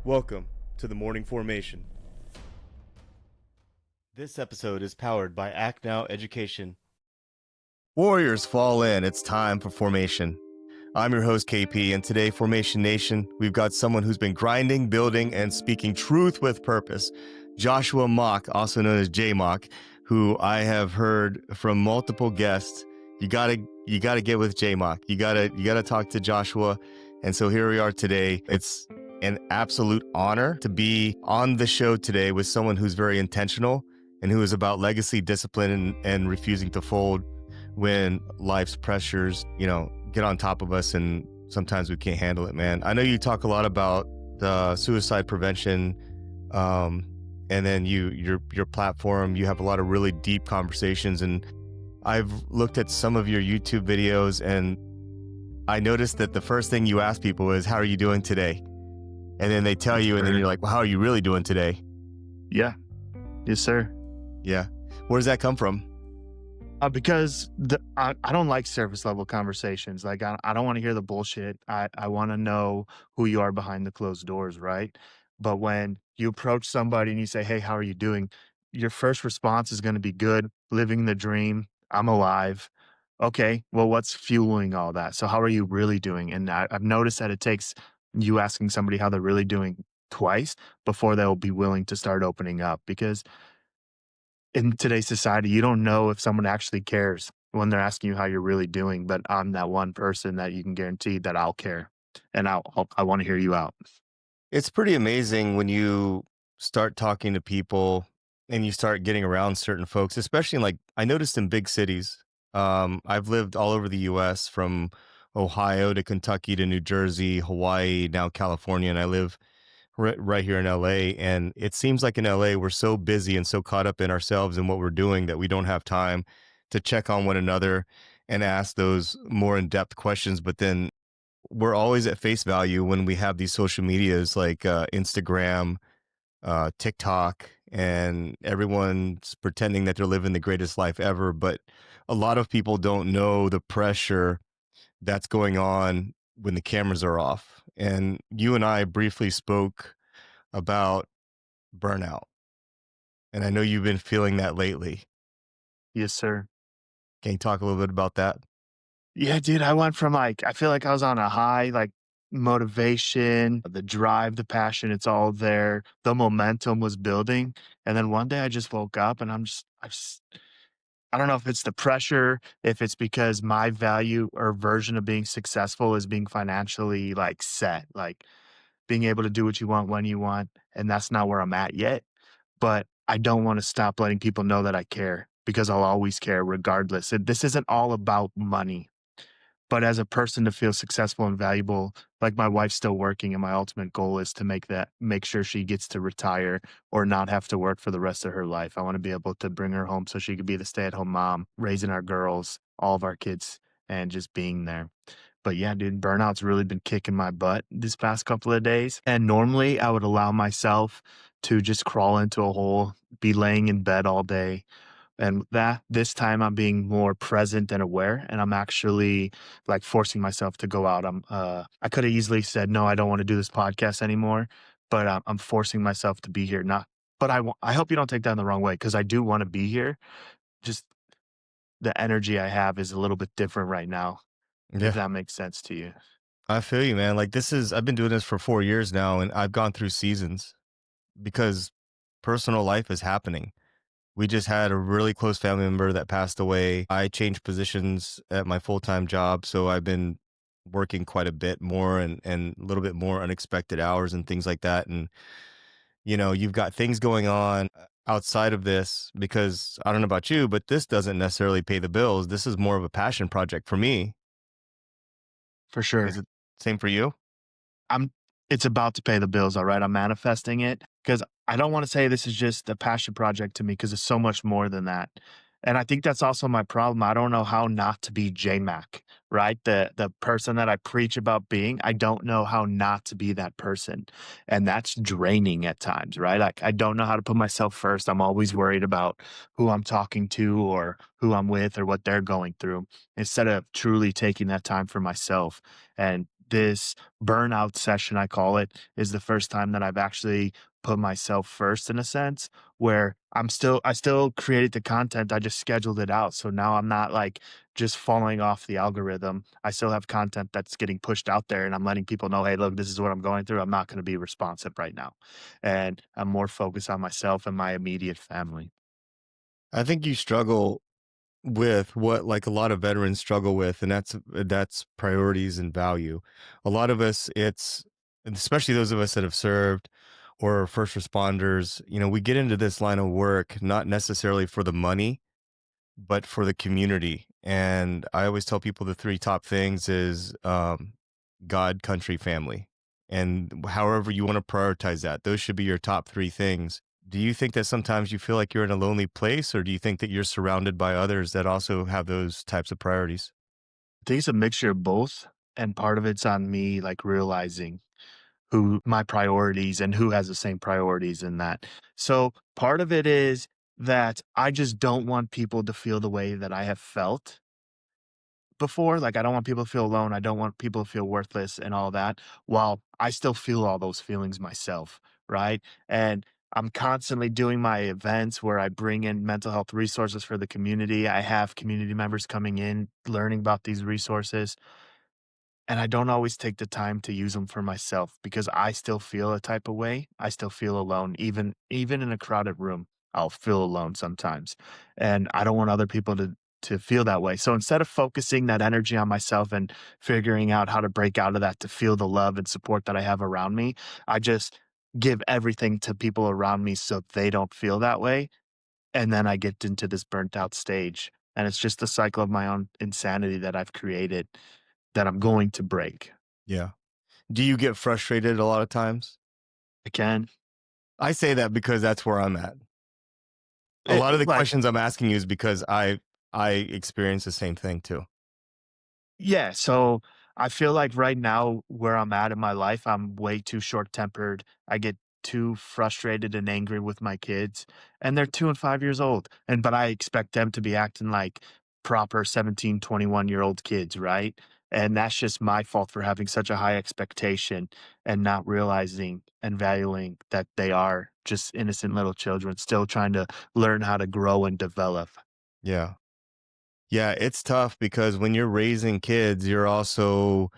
Welcome to the Morning Formation. This episode is powered by Act Now Education. Warriors fall in. It's time for formation. I'm your host, KP, and today, Formation Nation, we've got someone who's been grinding, building, and speaking truth with purpose. Joshua Mach, also known as JMach, who I have heard from multiple guests. You gotta get with JMach. You gotta talk to Joshua. And so here we are today. It's an absolute honor to be on the show today with someone who's very intentional and who is about legacy, discipline, and refusing to fold when life's pressures, get on top of us and sometimes we can't handle it, man. I know you talk a lot about suicide prevention, and then your platform, you have a lot of really deep conversations, and I've looked at some of your YouTube videos and I noticed that the first thing you ask people is, how are you doing today? And then they tell you, and then you're like, well, how are you really doing today? Yeah. Yes, sir. Yeah. Where does that come from? Because I don't like surface level conversations. Like, I don't want to hear the bullshit. I want to know who you are behind the closed doors, right? But when you approach somebody and you say, hey, how are you doing? Your first response is going to be good, living the dream, I'm alive. Okay, well, what's fueling all that? So how are you really doing? And I've noticed that it takes you asking somebody how they're really doing twice before they'll be willing to start opening up, because in today's society, you don't know if someone actually cares when they're asking you how you're really doing, but I'm that one person that you can guarantee that I'll care, and I want to hear you out. It's pretty amazing when you start talking to people and you start getting around certain folks, especially I noticed in big cities. I've lived all over the US, from Ohio to Kentucky to New Jersey, Hawaii, now California, and I live right here in LA. And it seems like in LA, we're so busy and so caught up in ourselves and what we're doing that we don't have time to check on one another and ask those more in-depth questions. But then we're always at face value when we have these social medias like Instagram, TikTok, and everyone's pretending that they're living the greatest life ever. But a lot of people don't know the pressure that's going on when the cameras are off. And you and I briefly spoke about burnout. And I know you've been feeling that lately. Yes, sir. Can you talk a little bit about that? Yeah, dude, I went from I feel like I was on a high, like motivation, the drive, the passion, it's all there. The momentum was building. And then one day I just woke up and I don't know if it's the pressure, if it's because my value or version of being successful is being financially set, like being able to do what you want when you want. And that's not where I'm at yet. But I don't want to stop letting people know that I care, because I'll always care regardless. This isn't all about money. But as a person, to feel successful and valuable, like, my wife's still working, and my ultimate goal is to make sure she gets to retire or not have to work for the rest of her life. I want to be able to bring her home so she could be the stay-at-home mom, raising our girls, all of our kids, and just being there. But yeah, dude, burnout's really been kicking my butt these past couple of days. And normally I would allow myself to just crawl into a hole, be laying in bed all day, and that this time I'm being more present and aware, and I'm actually forcing myself to go out. I could have easily said, no, I don't want to do this podcast anymore, but I'm forcing myself to be here. Not, but I hope you don't take that in the wrong way, because I do want to be here. Just the energy I have is a little bit different right now, if Yeah, that makes sense to you. I feel you, man. I've been doing this for 4 years now, and I've gone through seasons because personal life is happening. We just had a really close family member that passed away. I changed positions at my full-time job, so I've been working quite a bit more and a little bit more unexpected hours and things like that. And, you've got things going on outside of this, because I don't know about you, but this doesn't necessarily pay the bills. This is more of a passion project for me. For Is sure. it same for you? I'm it's about to pay the bills, all right? I'm manifesting it, because I don't wanna say this is just a passion project to me, because it's so much more than that. And I think that's also my problem. I don't know how not to be JMach, right? The person that I preach about being, I don't know how not to be that person. And that's draining at times, right? Like, I don't know how to put myself first. I'm always worried about who I'm talking to or who I'm with or what they're going through, instead of truly taking that time for myself and this burnout session, I call it, is the first time that I've actually put myself first in a sense where I still created the content, I just scheduled it out. So now I'm not like just falling off the algorithm. I still have content that's getting pushed out there and I'm letting people know, hey, look, this is what I'm going through. I'm not going to be responsive right now. And I'm more focused on myself and my immediate family. I think you struggle with what like a lot of veterans struggle with, and that's priorities and value. A lot of us, it's and especially those of us that have served or are first responders, we get into this line of work not necessarily for the money, but for the community. And I always tell people the three top things is God, country, family. And however you want to prioritize that, those should be your top three things. Do you think that sometimes you feel like you're in a lonely place, or do you think that you're surrounded by others that also have those types of priorities? I think it's a mixture of both. And part of it's on me like realizing who my priorities and who has the same priorities in that. So part of it is that I just don't want people to feel the way that I have felt before. Like I don't want people to feel alone. I don't want people to feel worthless and all that while I still feel all those feelings myself. Right. And I'm constantly doing my events where I bring in mental health resources for the community. I have community members coming in, learning about these resources. And I don't always take the time to use them for myself because I still feel a type of way. I still feel alone, even in a crowded room, I'll feel alone sometimes. And I don't want other people to feel that way. So instead of focusing that energy on myself and figuring out how to break out of that to feel the love and support that I have around me, I just give everything to people around me so they don't feel that way. And then I get into this burnt out stage. And it's just the cycle of my own insanity that I've created that I'm going to break. Yeah. Do you get frustrated a lot of times? Again, I say that because that's where I'm at. A lot of the like, questions I'm asking you is because I experience the same thing too. yeah, so I feel like right now where I'm at in my life, I'm way too short-tempered. I get too frustrated and angry with my kids, and they're 2 and 5 years old, but I expect them to be acting like proper 17, 21-year-old kids, right? And that's just my fault for having such a high expectation and not realizing and valuing that they are just innocent little children still trying to learn how to grow and develop. Yeah. Yeah, it's tough because when you're raising kids, you're also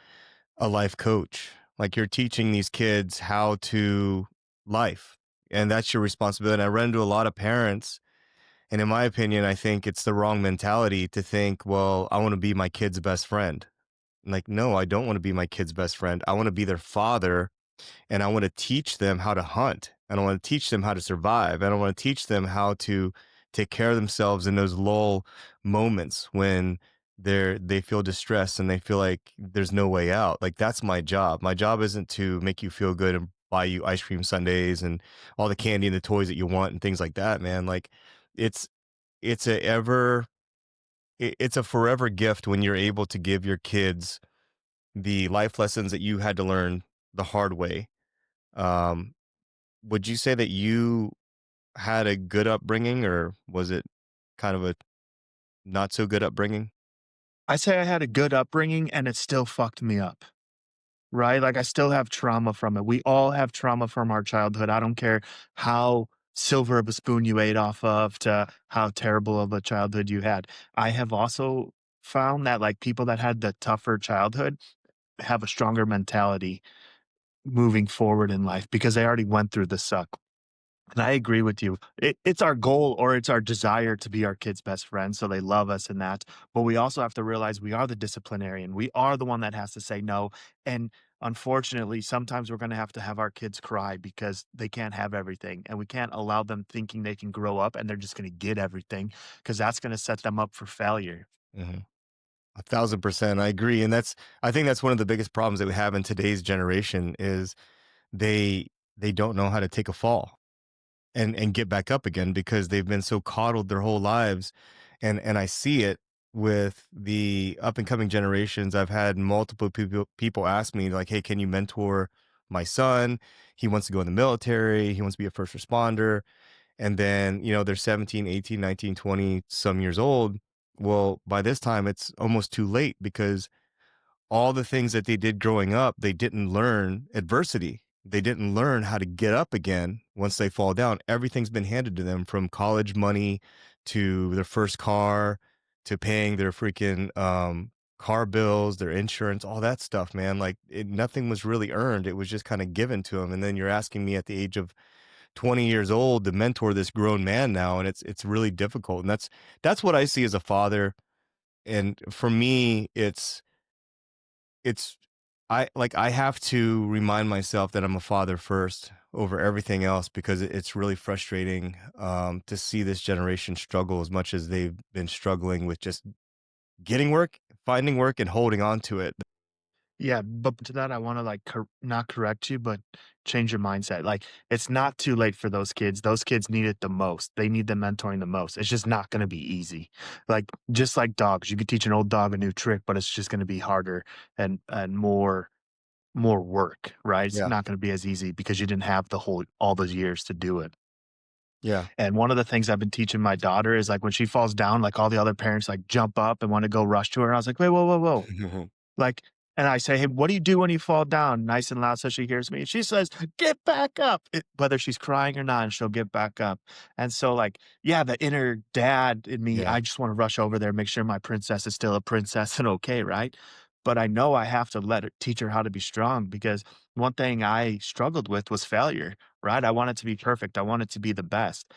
a life coach. Like you're teaching these kids how to life, and that's your responsibility. And I run into a lot of parents, and in my opinion, I think it's the wrong mentality to think, well, I want to be my kid's best friend. Like, no, I don't want to be my kid's best friend. I want to be their father, and I want to teach them how to hunt. And I want to teach them how to survive. And I want to teach them how to take care of themselves in those lull moments when they feel distressed and they feel like there's no way out. Like that's my job. My job isn't to make you feel good and buy you ice cream sundaes and all the candy and the toys that you want and things like that, man. Like it's it's a ever it's a forever gift when you're able to give your kids the life lessons that you had to learn the hard way. um, would you say that you had a good upbringing, or was it kind of a not so good upbringing? I say I had a good upbringing and it still fucked me up. Right? Like, I still have trauma from it. We all have trauma from our childhood. I don't care how silver of a spoon you ate off of to how terrible of a childhood you had. I have also found that, like, people that had the tougher childhood have a stronger mentality moving forward in life because they already went through the suck. And I agree with you. It's our goal or it's our desire to be our kids' best friend, so they love us and that. But we also have to realize we are the disciplinarian. We are the one that has to say no. And unfortunately, sometimes we're going to have our kids cry because they can't have everything. And we can't allow them thinking they can grow up and they're just going to get everything because that's going to set them up for failure. Mhm. 1,000%, I agree, and I think that's one of the biggest problems that we have in today's generation is they they don't know how to take a fall and get back up again because they've been so coddled their whole lives, and I see it with the up and coming generations. I've had multiple people ask me like, "Hey, can you mentor my son? He wants to go in the military. He wants to be a first responder." And then, they're 17, 18, 19, 20 some years old. Well, by this time it's almost too late because all the things that they did growing up, they didn't learn adversity. They didn't learn how to get up again once they fall down. Everything's been handed to them, from college money to their first car to paying their freaking car bills, their insurance, all that stuff, man. Like nothing was really earned. It was just kind of given to them. And then you're asking me at the age of 20 years old to mentor this grown man now, and it's really difficult. And that's what I see as a father. And for me, it's I have to remind myself that I'm a father first over everything else, because it's really frustrating to see this generation struggle as much as they've been struggling with just getting work, finding work, and holding on to it. Yeah, but to that, I wanna, like, not correct you, but change your mindset. Like, it's not too late for those kids. Those kids need it the most. They need the mentoring the most. It's just not gonna be easy. Like, just like dogs, you could teach an old dog a new trick, but it's just gonna be harder and more work, right? It's Yeah, not gonna be as easy because you didn't have the whole all those years to do it. yeah. And one of the things I've been teaching my daughter is, like, when she falls down, like, all the other parents, like, jump up and wanna go rush to her. I was like, "Wait, whoa, whoa, whoa." Like, and I say, "Hey, what do you do when you fall down?" Nice and loud so she hears me. And she says, "Get back up." Whether she's crying or not, and she'll get back up. And so, like, yeah, the inner dad in me, Yeah. I just wanna rush over there, make sure my princess is still a princess and okay, right? But I know I have to let her teach her how to be strong, because one thing I struggled with was failure, right? I want it to be perfect. I want it to be the best.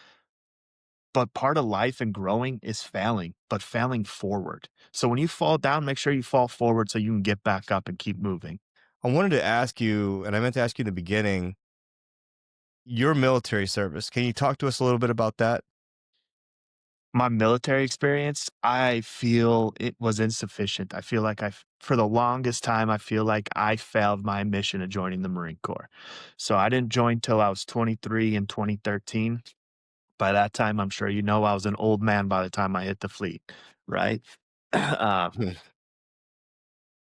But part of life and growing is failing, but failing forward. So when you fall down, make sure you fall forward so you can get back up and keep moving. I wanted to ask you, and I meant to ask you in the beginning, your military service. Can you talk to us a little bit about that? My military experience, I feel it was insufficient. I feel like for the longest time, I feel like I failed my mission of joining the Marine Corps. So I didn't join till I was 23 in 2013. By that time, I'm sure you know I was an old man by the time I hit the fleet, right? uh,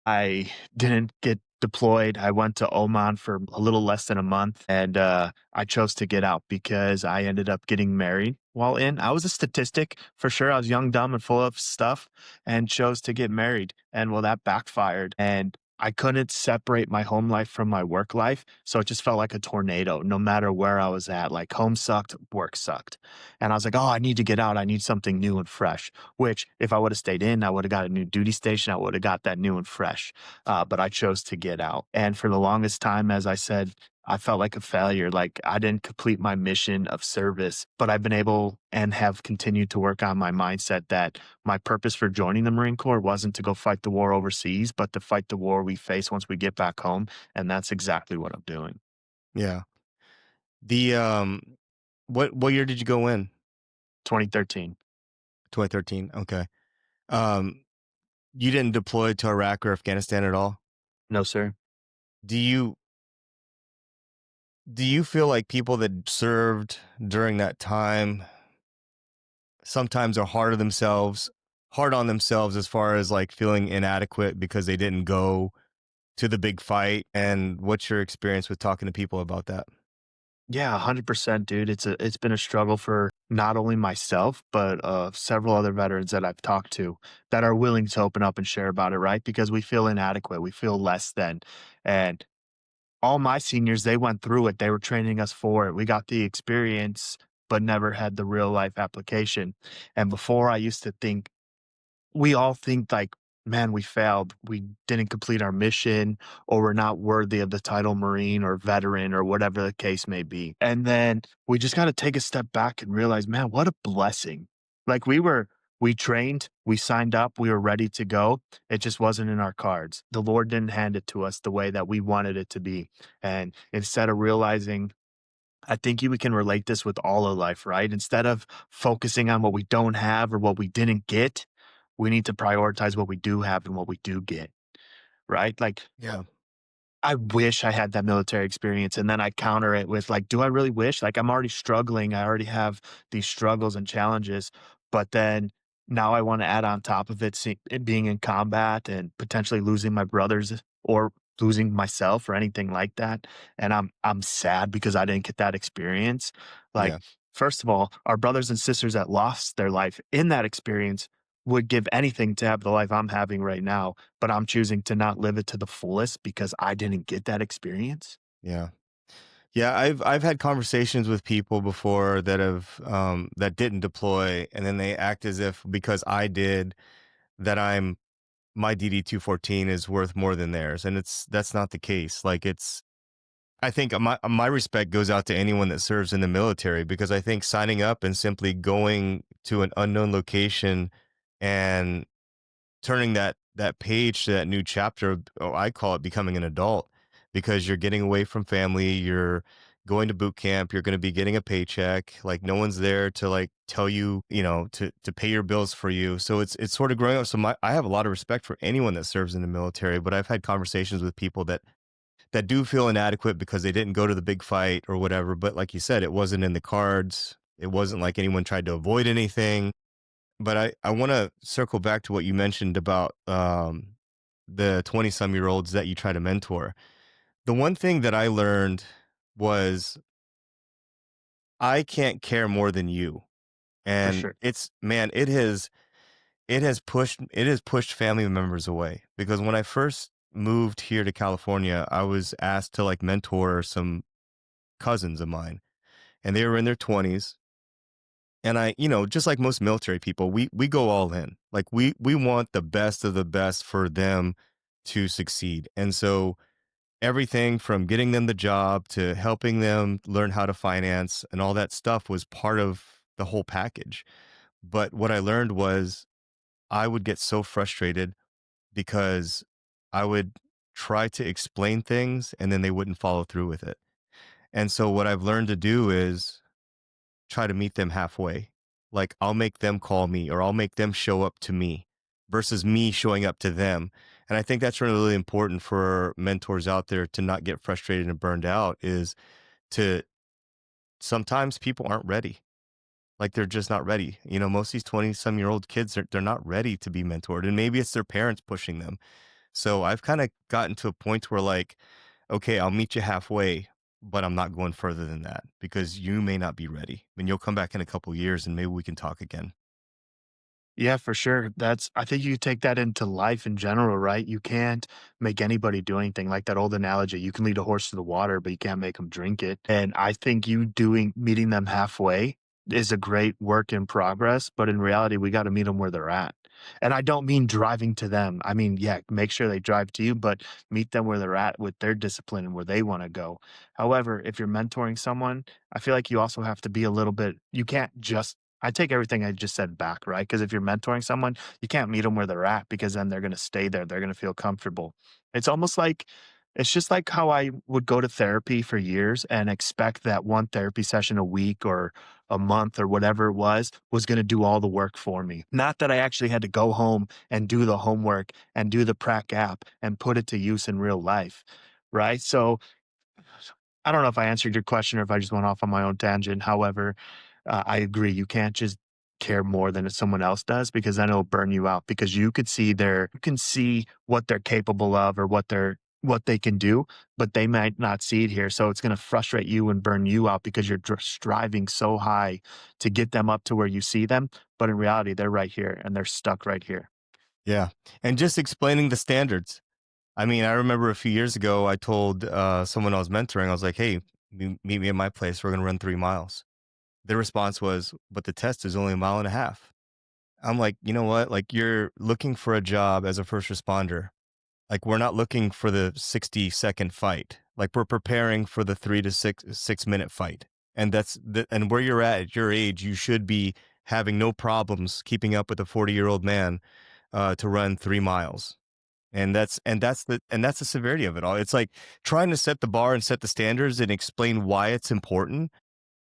I didn't get deployed. I went to Oman for a little less than a month, and, I chose to get out because I ended up getting married while in. I was a statistic for sure. I was young, dumb, and full of stuff, and chose to get married, and, well, that backfired, and I couldn't separate my home life from my work life, so it just felt like a tornado no matter where I was at. Like, home sucked, work sucked, and I was like, "Oh, I need to get out. I need something new and fresh." Which, if I would have stayed in, I would have got a new duty station. I would have got that new and fresh. But I chose to get out. And for the longest time, as I said, I felt like a failure. Like I didn't complete my mission of service, but I've been able and have continued to work on my mindset that my purpose for joining the Marine Corps wasn't to go fight the war overseas, but to fight the war we face once we get back home. And that's exactly what I'm doing. Yeah. The what year did you go in? 2013. 2013. Okay. Um you didn't deploy to Iraq or Afghanistan at all? No, sir. Do you do you feel like people that served during that time sometimes are hard on themselves as far as like feeling inadequate because they didn't go to the big fight? And what's your experience with talking to people about that? Yeah, 100%, dude. It's been a struggle for not only myself, but several other veterans that I've talked to that are willing to open up and share about it, right? Because we feel inadequate, we feel less than. And all my seniors, they went through it. They were training us for it. We got the experience, but never had the real life application. And before I used to think we all think like, man, we failed. We didn't complete our mission, or we're not worthy of the title Marine or veteran or whatever the case may be. And then we just got to take a step back and realize, man, what a blessing. Like we trained, we signed up, we were ready to go. It just wasn't in our cards. The Lord didn't hand it to us the way that we wanted it to be. And instead of realizing, I think we can relate this with all of life, right? Instead of focusing on what we don't have or what we didn't get, we need to prioritize what we do have and what we do get, right? Like Yeah. I wish I had that military experience, and then I counter it with like, do I really wish? Like, I'm already struggling. I already have these struggles and challenges, but then now I want to add on top of it, it being in combat and potentially losing my brothers or losing myself or anything like that. And I'm sad because I didn't get that experience. Like, Yeah. first of all, our brothers and sisters that lost their life in that experience, would give anything to have the life I'm having right now, but I'm choosing to not live it to the fullest because I didn't get that experience. Yeah. Yeah, I've had conversations with people before that have that didn't deploy, and then they act as if because I did that I'm my DD 214 is worth more than theirs, and that's not the case. Like it's I think my respect goes out to anyone that serves in the military, because I think signing up and simply going to an unknown location and turning that page to that new chapter, oh, I call it becoming an adult, because you're getting away from family, you're going to boot camp, you're going to be getting a paycheck, like no one's there to like tell you, to pay your bills for you. So it's sort of growing up. So I have a lot of respect for anyone that serves in the military, but I've had conversations with people that do feel inadequate because they didn't go to the big fight or whatever. But like you said, it wasn't in the cards. It wasn't like anyone tried to avoid anything. But I want to circle back to what you mentioned about the 20-some-year-olds that you try to mentor. The one thing that I learned was I can't care more than you. For And sure. it's, man, it has pushed family members away, because when I first moved here to California, I was asked to like mentor some cousins of mine, and they were in their 20s. And just like most military people, we go all in. Like we want the best of the best for them to succeed. And so everything from getting them the job to helping them learn how to finance and all that stuff was part of the whole package. But what I learned was I would get so frustrated because I would try to explain things and then they wouldn't follow through with it. And so what I've learned to do is try to meet them halfway. Like I'll make them call me or I'll make them show up to me versus me showing up to them. And I think that's really, really important for mentors out there to not get frustrated and burned out, is to sometimes people aren't ready. Like they're just not ready. Most of these 20-some-year-old kids, they're not ready to be mentored. And maybe it's their parents pushing them. So I've kind of gotten to a point where like, okay, I'll meet you halfway, but I'm not going further than that because you may not be ready. And you'll come back in a couple years and maybe we can talk again. Yeah, for sure. I think you take that into life in general, right? You can't make anybody do anything, like that old analogy. You can lead a horse to the water, but you can't make them drink it. And I think meeting them halfway is a great work in progress, but in reality, we got to meet them where they're at. And I don't mean driving to them. I mean, yeah, make sure they drive to you, but meet them where they're at with their discipline and where they want to go. However, if you're mentoring someone, I feel like you also have to be a little bit, you can't just I take everything I just said back, right? Because if you're mentoring someone, you can't meet them where they're at because then they're gonna stay there. They're gonna feel comfortable. It's almost like it's just like how I would go to therapy for years and expect that one therapy session a week or a month or whatever it was gonna do all the work for me. Not that I actually had to go home and do the homework and do the prac app and put it to use in real life, right? So I don't know if I answered your question or if I just went off on my own tangent. However, I agree. You can't just care more than someone else does because then it'll burn you out because you can see what they're capable of or what they can do, but they might not see it here. So it's going to frustrate you and burn you out because you're striving so high to get them up to where you see them. But in reality, they're right here and they're stuck right here. Yeah. And just explaining the standards. I mean, I remember a few years ago, I told someone I was mentoring, I was like, hey, meet me at my place. We're going to run 3 miles. Their response was, but the test is only a mile and a half. I'm like, you know what? Like, you're looking for a job as a first responder. Like, we're not looking for the 60-second fight. Like, we're preparing for the 3 to 6 minute fight. And and where you're at your age, you should be having no problems keeping up with a 40-year-old man to run 3 miles. And that's the severity of it all. It's like trying to set the bar and set the standards and explain why it's important.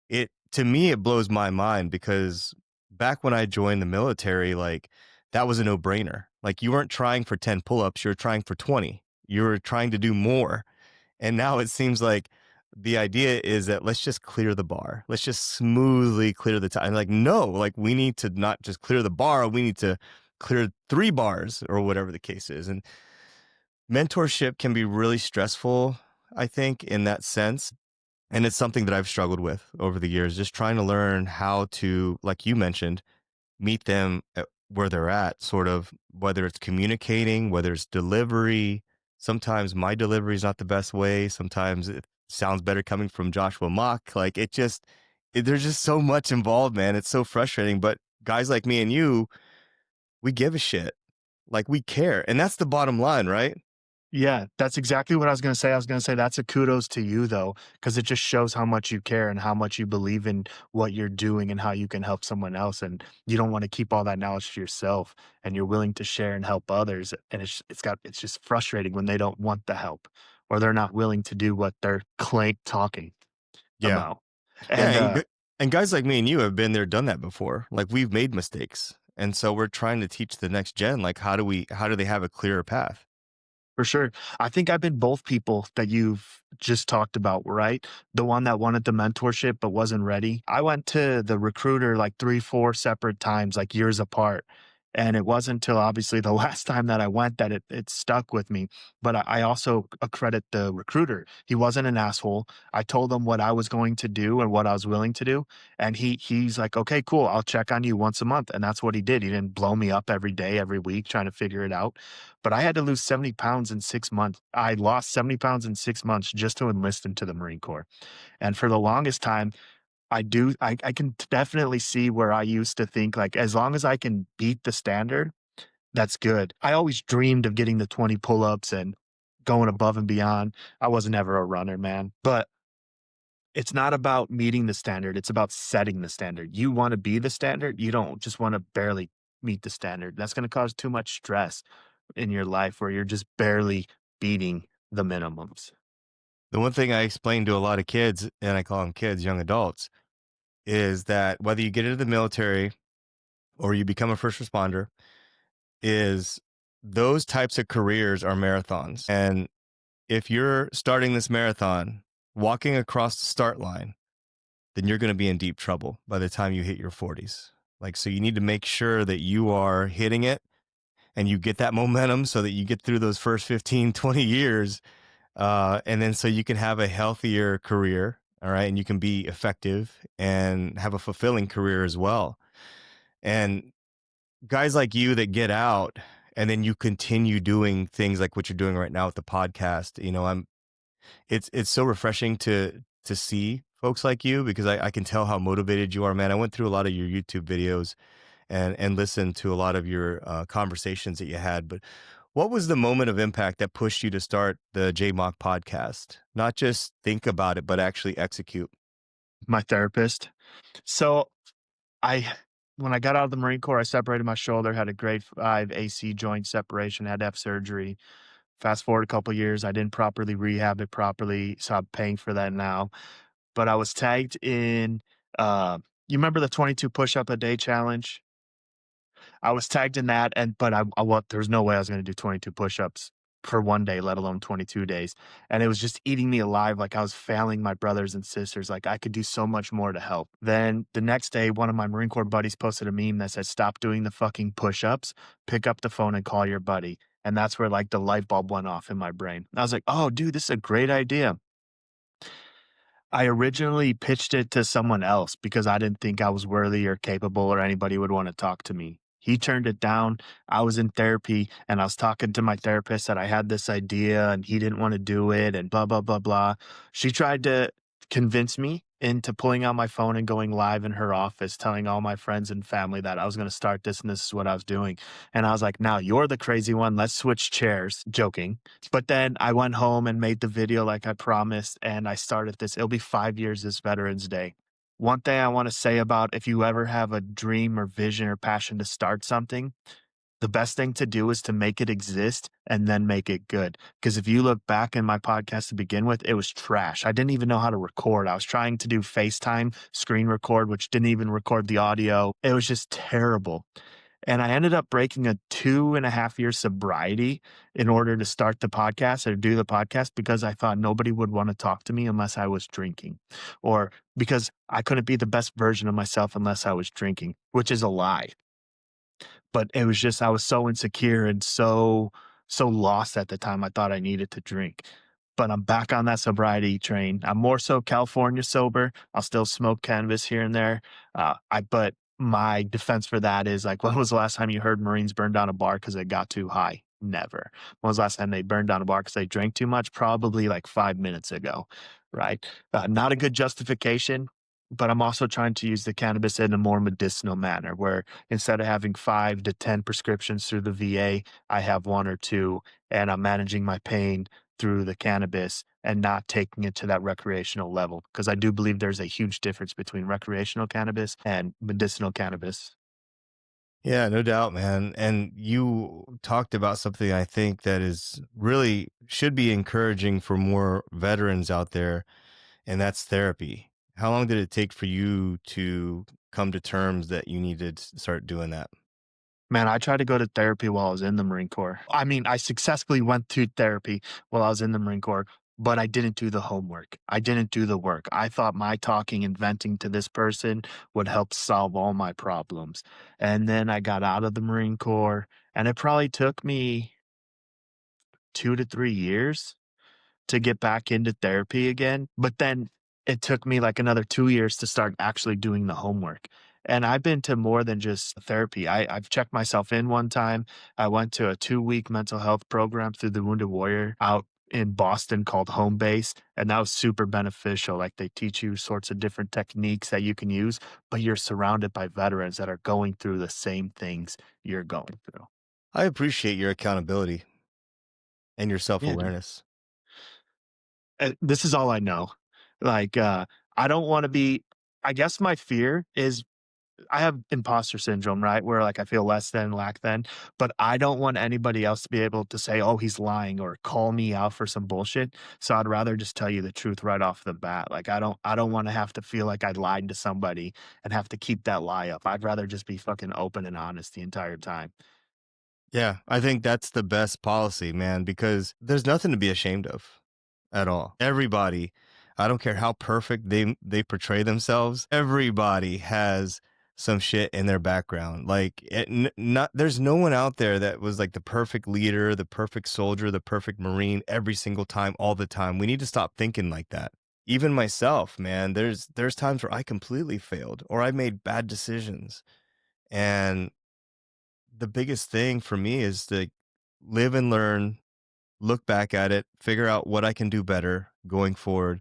It To me, it blows my mind because back when I joined the military, like that was a no-brainer. Like you weren't trying for 10 pull-ups, you were trying for 20. You were trying to do more. And now it seems like the idea is that let's just clear the bar. Let's just smoothly clear the time. Like, no, like we need to not just clear the bar, we need to clear 3 bars or whatever the case is. And mentorship can be really stressful, I think, in that sense. And it's something that I've struggled with over the years, just trying to learn how to, like you mentioned, meet them where they're at, sort of, whether it's communicating, whether it's delivery. Sometimes my delivery is not the best way. Sometimes it sounds better coming from Joshua Mach. Like there's just so much involved, man. It's so frustrating. But guys like me and you, we give a shit. Like we care. And that's the bottom line, right? Yeah, that's exactly what I was gonna say. I was gonna say that's a kudos to you though, because it just shows how much you care and how much you believe in what you're doing and how you can help someone else. And you don't want to keep all that knowledge to yourself and you're willing to share and help others. And it's just frustrating when they don't want the help or they're not willing to do what they're talking Yeah. about. Yeah. And And guys like me and you have been there, done that before. Like we've made mistakes. And so we're trying to teach the next gen, like how do they have a clearer path? For sure. I think I've been both people that you've just talked about, right? The one that wanted the mentorship but wasn't ready. I went to the recruiter like 3, 4 separate times, like years apart. And it wasn't until obviously the last time that I went that it stuck with me. But I also accredit the recruiter. He wasn't an asshole. I told him what I was going to do and what I was willing to do. And he's like, okay, cool. I'll check on you once a month. And that's what he did. He didn't blow me up every day, every week, trying to figure it out. But I had to lose 70 pounds in 6 months. I lost 70 pounds in 6 months just to enlist into the Marine Corps. And for the longest time, I can definitely see where I used to think like as long as I can beat the standard, that's good. I always dreamed of getting the 20 pull-ups and going above and beyond. I was never a runner, man. But it's not about meeting the standard, it's about setting the standard. You wanna be the standard, you don't just wanna barely meet the standard. That's gonna cause too much stress in your life where you're just barely beating the minimums. The one thing I explain to a lot of kids, and I call them kids, young adults, is that whether you get into the military or you become a first responder, is those types of careers are marathons. And if you're starting this marathon, walking across the start line, then you're going to be in deep trouble by the time you hit your 40s. Like, so you need to make sure that you are hitting it and you get that momentum so that you get through those first 15, 20 years. And then so you can have a healthier career. All right. And you can be effective and have a fulfilling career as well. And guys like you that get out and then you continue doing things like what you're doing right now with the podcast, it's so refreshing to see folks like you because I can tell how motivated you are, man. I went through a lot of your YouTube videos and listened to a lot of your conversations that you had. But what was the moment of impact that pushed you to start the JMach podcast? Not just think about it, but actually execute. My therapist. So I when I got out of the Marine Corps, I separated my shoulder, had a grade 5 AC joint separation, had to have surgery. Fast forward a couple years, I didn't properly rehab it properly, so I'm paying for that now. But I was tagged in, you remember the 22 push-up a day challenge? I was tagged in that, and but there's no way I was gonna do 22 push-ups for 1 day, let alone 22 days, and it was just eating me alive, like, I was failing my brothers and sisters, like, I could do so much more to help. Then the next day, one of my Marine Corps buddies posted a meme that said, "Stop doing the fucking push-ups, pick up the phone and call your buddy," and that's where, like, the light bulb went off in my brain. I was like, "Oh, dude, this is a great idea." I originally pitched it to someone else because I didn't think I was worthy or capable or anybody would wanna talk to me. He turned it down. I was in therapy, and I was talking to my therapist that I had this idea, and he didn't wanna do it and blah, blah, blah, blah. She tried to convince me into pulling out my phone and going live in her office, telling all my friends and family that I was gonna start this and this is what I was doing, and I was like, "Now you're the crazy one, let's switch chairs," joking. But then I went home and made the video like I promised, and I started this. It'll be 5 years this Veterans Day. One thing I wanna say about if you ever have a dream or vision or passion to start something, the best thing to do is to make it exist and then make it good. Because if you look back in my podcast to begin with, it was trash. I didn't even know how to record. I was trying to do FaceTime screen record, which didn't even record the audio. It was just terrible. And I ended up breaking a 2.5 year sobriety in order to start the podcast or do the podcast because I thought nobody would want to talk to me unless I was drinking, or because I couldn't be the best version of myself unless I was drinking, which is a lie. But it was just I was so insecure and so lost at the time I thought I needed to drink. But I'm back on that sobriety train. I'm more so California sober. I'll still smoke cannabis here and there. But My defense for that is like, when was the last time you heard Marines burn down a bar because it got too high? Never. When was the last time they burned down a bar because they drank too much? Probably like 5 minutes ago, right? Not a good justification, but I'm also trying to use the cannabis in a more medicinal manner where instead of having 5 to 10 prescriptions through the VA, I have one or two, and I'm managing my pain through the cannabis and not taking it to that recreational level. Because I do believe there's a huge difference between recreational cannabis and medicinal cannabis. Yeah, no doubt, man. And you talked about something I think that is really should be encouraging for more veterans out there, and that's therapy. How long did it take for you to come to terms that you needed to start doing that? Man, I tried to go to therapy while I was in the Marine Corps. I mean, I successfully went to therapy while I was in the Marine Corps, but I didn't do the homework. I didn't do the work. I thought my talking and venting to this person would help solve all my problems. And then I got out of the Marine Corps, and it probably took me 2 to 3 years to get back into therapy again, but then it took me like another 2 years to start actually doing the homework. And I've been to more than just therapy. I've checked myself in one time. I went to a 2-week mental health program through the Wounded Warrior out in Boston called Home Base, and that was super beneficial. Like, they teach you sorts of different techniques that you can use, but you're surrounded by veterans that are going through the same things you're going through. I appreciate your accountability and your Yeah, dude. self-awareness. This is all I know. Like, I don't wanna be I guess my fear is I have imposter syndrome, right? Where, like, I feel less than, lack than, but I don't want anybody else to be able to say, "Oh, he's lying," or call me out for some bullshit, so I'd rather just tell you the truth right off the bat. Like, I don't wanna have to feel like I lied to somebody and have to keep that lie up. I'd rather just be fucking open and honest the entire time. Yeah, I think that's the best policy, man, because there's nothing to be ashamed of at all. Everybody, I don't care how perfect they portray themselves, everybody has some shit in their background. Like not there's no one out there that was like the perfect leader, the perfect soldier, the perfect marine every single time all the time. We need to stop thinking like that. Even myself, man, there's times where I completely failed or I made bad decisions. And the biggest thing for me is to live and learn, look back at it, figure out what I can do better going forward.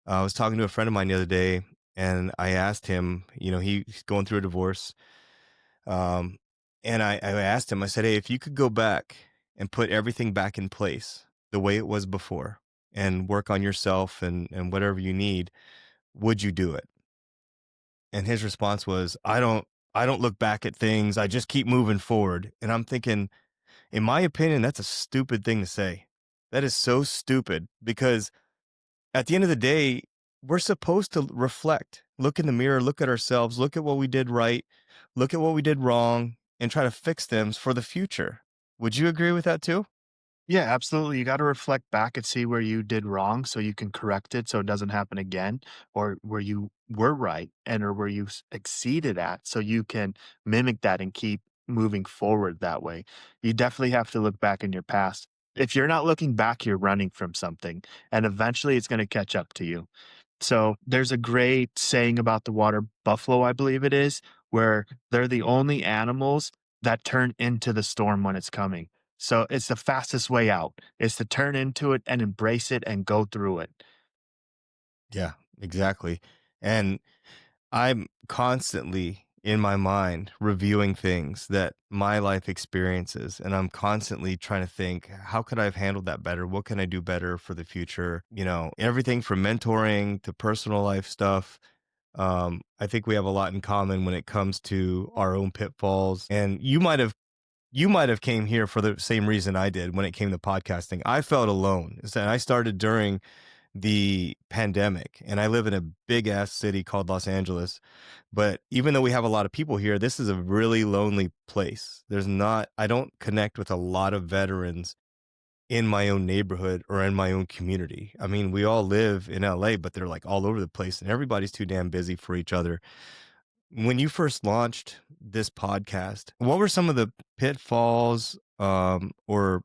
I was talking to a friend of mine the other day, and I asked him, he's going through a divorce. Um, and I asked him, I said, hey, if you could go back and put everything back in place the way it was before and work on yourself and whatever you need, would you do it? And his response was, I don't look back at things. I just keep moving forward. And I'm thinking, in my opinion, that's a stupid thing to say. That is so stupid because at the end of the day, we're supposed to reflect, look in the mirror, look at ourselves, look at what we did right, look at what we did wrong, and try to fix them for the future. Would you agree with that too? Yeah, absolutely. You gotta reflect back and see where you did wrong so you can correct it so it doesn't happen again, or where you were right and or where you exceeded at so you can mimic that and keep moving forward that way. You definitely have to look back in your past. If you're not looking back, you're running from something, and eventually it's going to catch up to you. So there's a great saying about the water buffalo, I believe it is, where they're the only animals that turn into the storm when it's coming. So it's the fastest way out is to turn into it and embrace it and go through it. Yeah, exactly. And I'm constantly in my mind reviewing things that my life experiences, and I'm constantly trying to think, how could I have handled that better? What can I do better for the future? Everything from mentoring to personal life stuff. I think we have a lot in common when it comes to our own pitfalls. And you might have came here for the same reason I did when it came to podcasting. I felt alone. And I started during the pandemic, and I live in a big ass city called Los Angeles. But even though we have a lot of people here, this is a really lonely place. I don't connect with a lot of veterans in my own neighborhood or in my own community. I mean, we all live in LA, but they're like all over the place and everybody's too damn busy for each other. When you first launched this podcast, what were some of the pitfalls or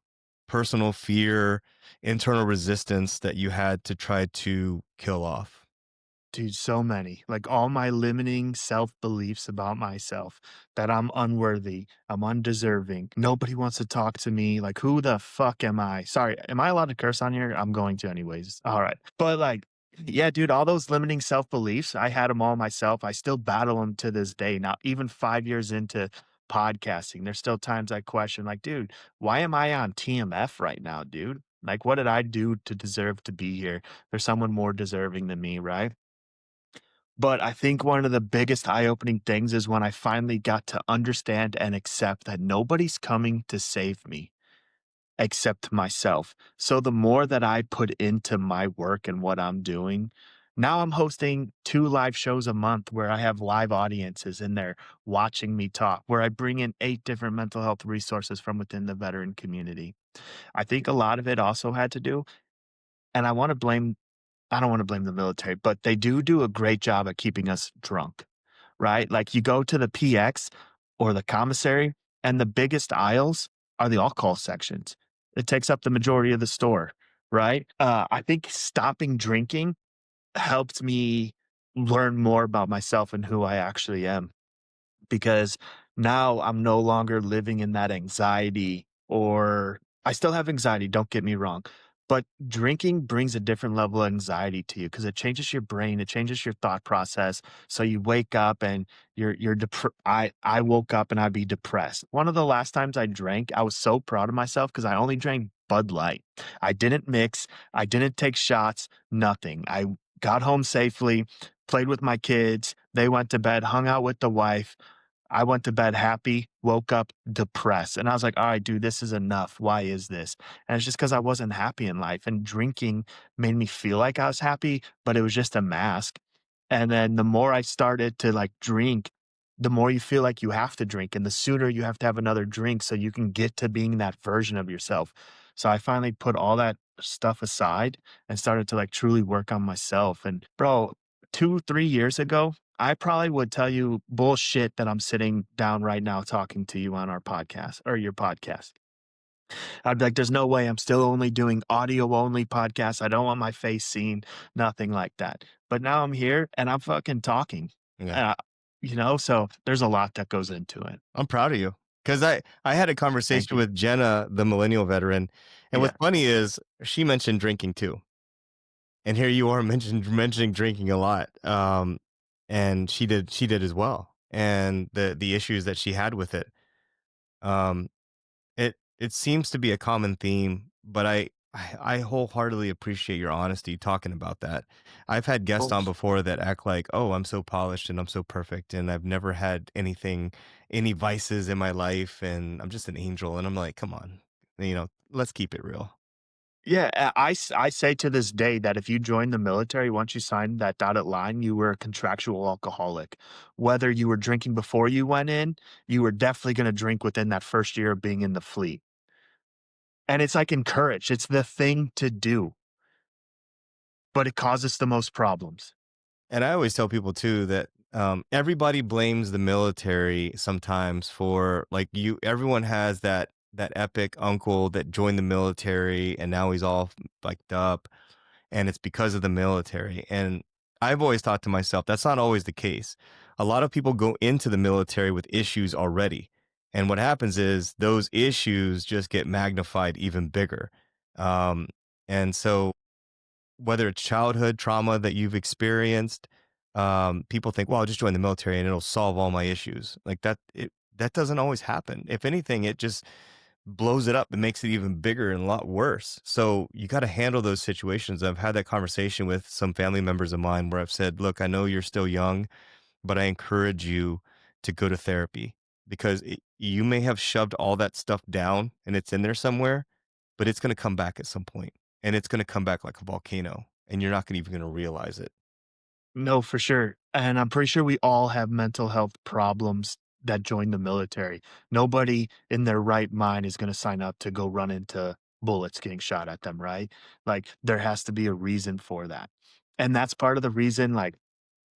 personal fear, internal resistance that you had to try to kill off? Dude, so many. Like, all my limiting self-beliefs about myself, that I'm unworthy, I'm undeserving, nobody wants to talk to me, like, who the fuck am I? Sorry, am I allowed to curse on here? I'm going to anyways. Alright. But, like, yeah, dude, all those limiting self-beliefs, I had them all myself. I still battle them to this day. Now, even 5 years into podcasting, there's still times I question, like, "Dude, why am I on TMF right now, dude? Like, what did I do to deserve to be here? There's someone more deserving than me," right? But I think one of the biggest eye-opening things is when I finally got to understand and accept that nobody's coming to save me except myself. So the more that I put into my work and what I'm doing, now I'm hosting 2 live shows a month where I have live audiences in there watching me talk, where I bring in 8 different mental health resources from within the veteran community. I think a lot of it also had to do, and I don't wanna blame the military, but they do a great job at keeping us drunk, right? Like, you go to the PX or the commissary, and the biggest aisles are the alcohol sections. It takes up the majority of the store, right? I think stopping drinking helped me learn more about myself and who I actually am, because now I'm no longer living in that anxiety, or I still have anxiety, don't get me wrong, but drinking brings a different level of anxiety to you because it changes your brain, it changes your thought process. So you wake up and I woke up and I'd be depressed. One of the last times I drank, I was so proud of myself because I only drank Bud Light. I didn't mix, I didn't take shots, nothing. I got home safely, played with my kids, they went to bed, hung out with the wife. I went to bed happy, woke up depressed, and I was like, "All right, dude, this is enough. Why is this?" And it's just because I wasn't happy in life, and drinking made me feel like I was happy, but it was just a mask. And then the more I started to, like, drink, the more you feel like you have to drink, and the sooner you have to have another drink so you can get to being that version of yourself. So I finally put all that stuff aside and started to, like, truly work on myself. And, bro, 2, 3 years ago, I probably would tell you bullshit that I'm sitting down right now talking to you on our podcast or your podcast. I'd be like, there's no way I'm still only doing audio only podcasts. I don't want my face seen, nothing like that. But now I'm here and I'm fucking talking. Yeah. Uh, so there's a lot that goes into it. I'm proud of you because I had a Thank conversation you. with Jenna, the millennial veteran, and what's Yeah. funny is she mentioned drinking too, and here you are mentioning drinking a lot, and she did as well, and the issues that she had with it. Um, it seems to be a common theme, but I wholeheartedly appreciate your honesty talking about that. I've had guests on Course. before that act like, "Oh, I'm so polished and I'm so perfect and I've never had any vices in my life and I'm just an angel." And I'm like, "Come on. Let's keep it real." Yeah, I say to this day that if you join the military, once you sign that dotted line, you were a contractual alcoholic. Whether you were drinking before you went in, you were definitely gonna drink within that first year of being in the fleet. And it's, like, encouraged, it's the thing to do, but it causes the most problems. And I always tell people too that everybody blames the military sometimes for everyone has that epic uncle that joined the military and now he's all fucked up and it's because of the military. And I've always thought to myself, that's not always the case. A lot of people go into the military with issues already. And what happens is those issues just get magnified even bigger. Um, and so whether it's childhood trauma that you've experienced, people think, well, I'll just join the military and it'll solve all my issues. Like that doesn't always happen. If anything, it just blows it up and makes it even bigger and a lot worse. So you got to handle those situations. I've had that conversation with some family members of mine where I've said, look, I know you're still young, but I encourage you to go to therapy because you may have shoved all that stuff down and it's in there somewhere, but it's going to come back at some point and it's going to come back like a volcano and you're not even going to realize it. No, for sure, and I'm pretty sure we all have mental health problems that join the military. Nobody in their right mind is gonna sign up to go run into bullets getting shot at them, right? Like, there has to be a reason for that, and that's part of the reason, like,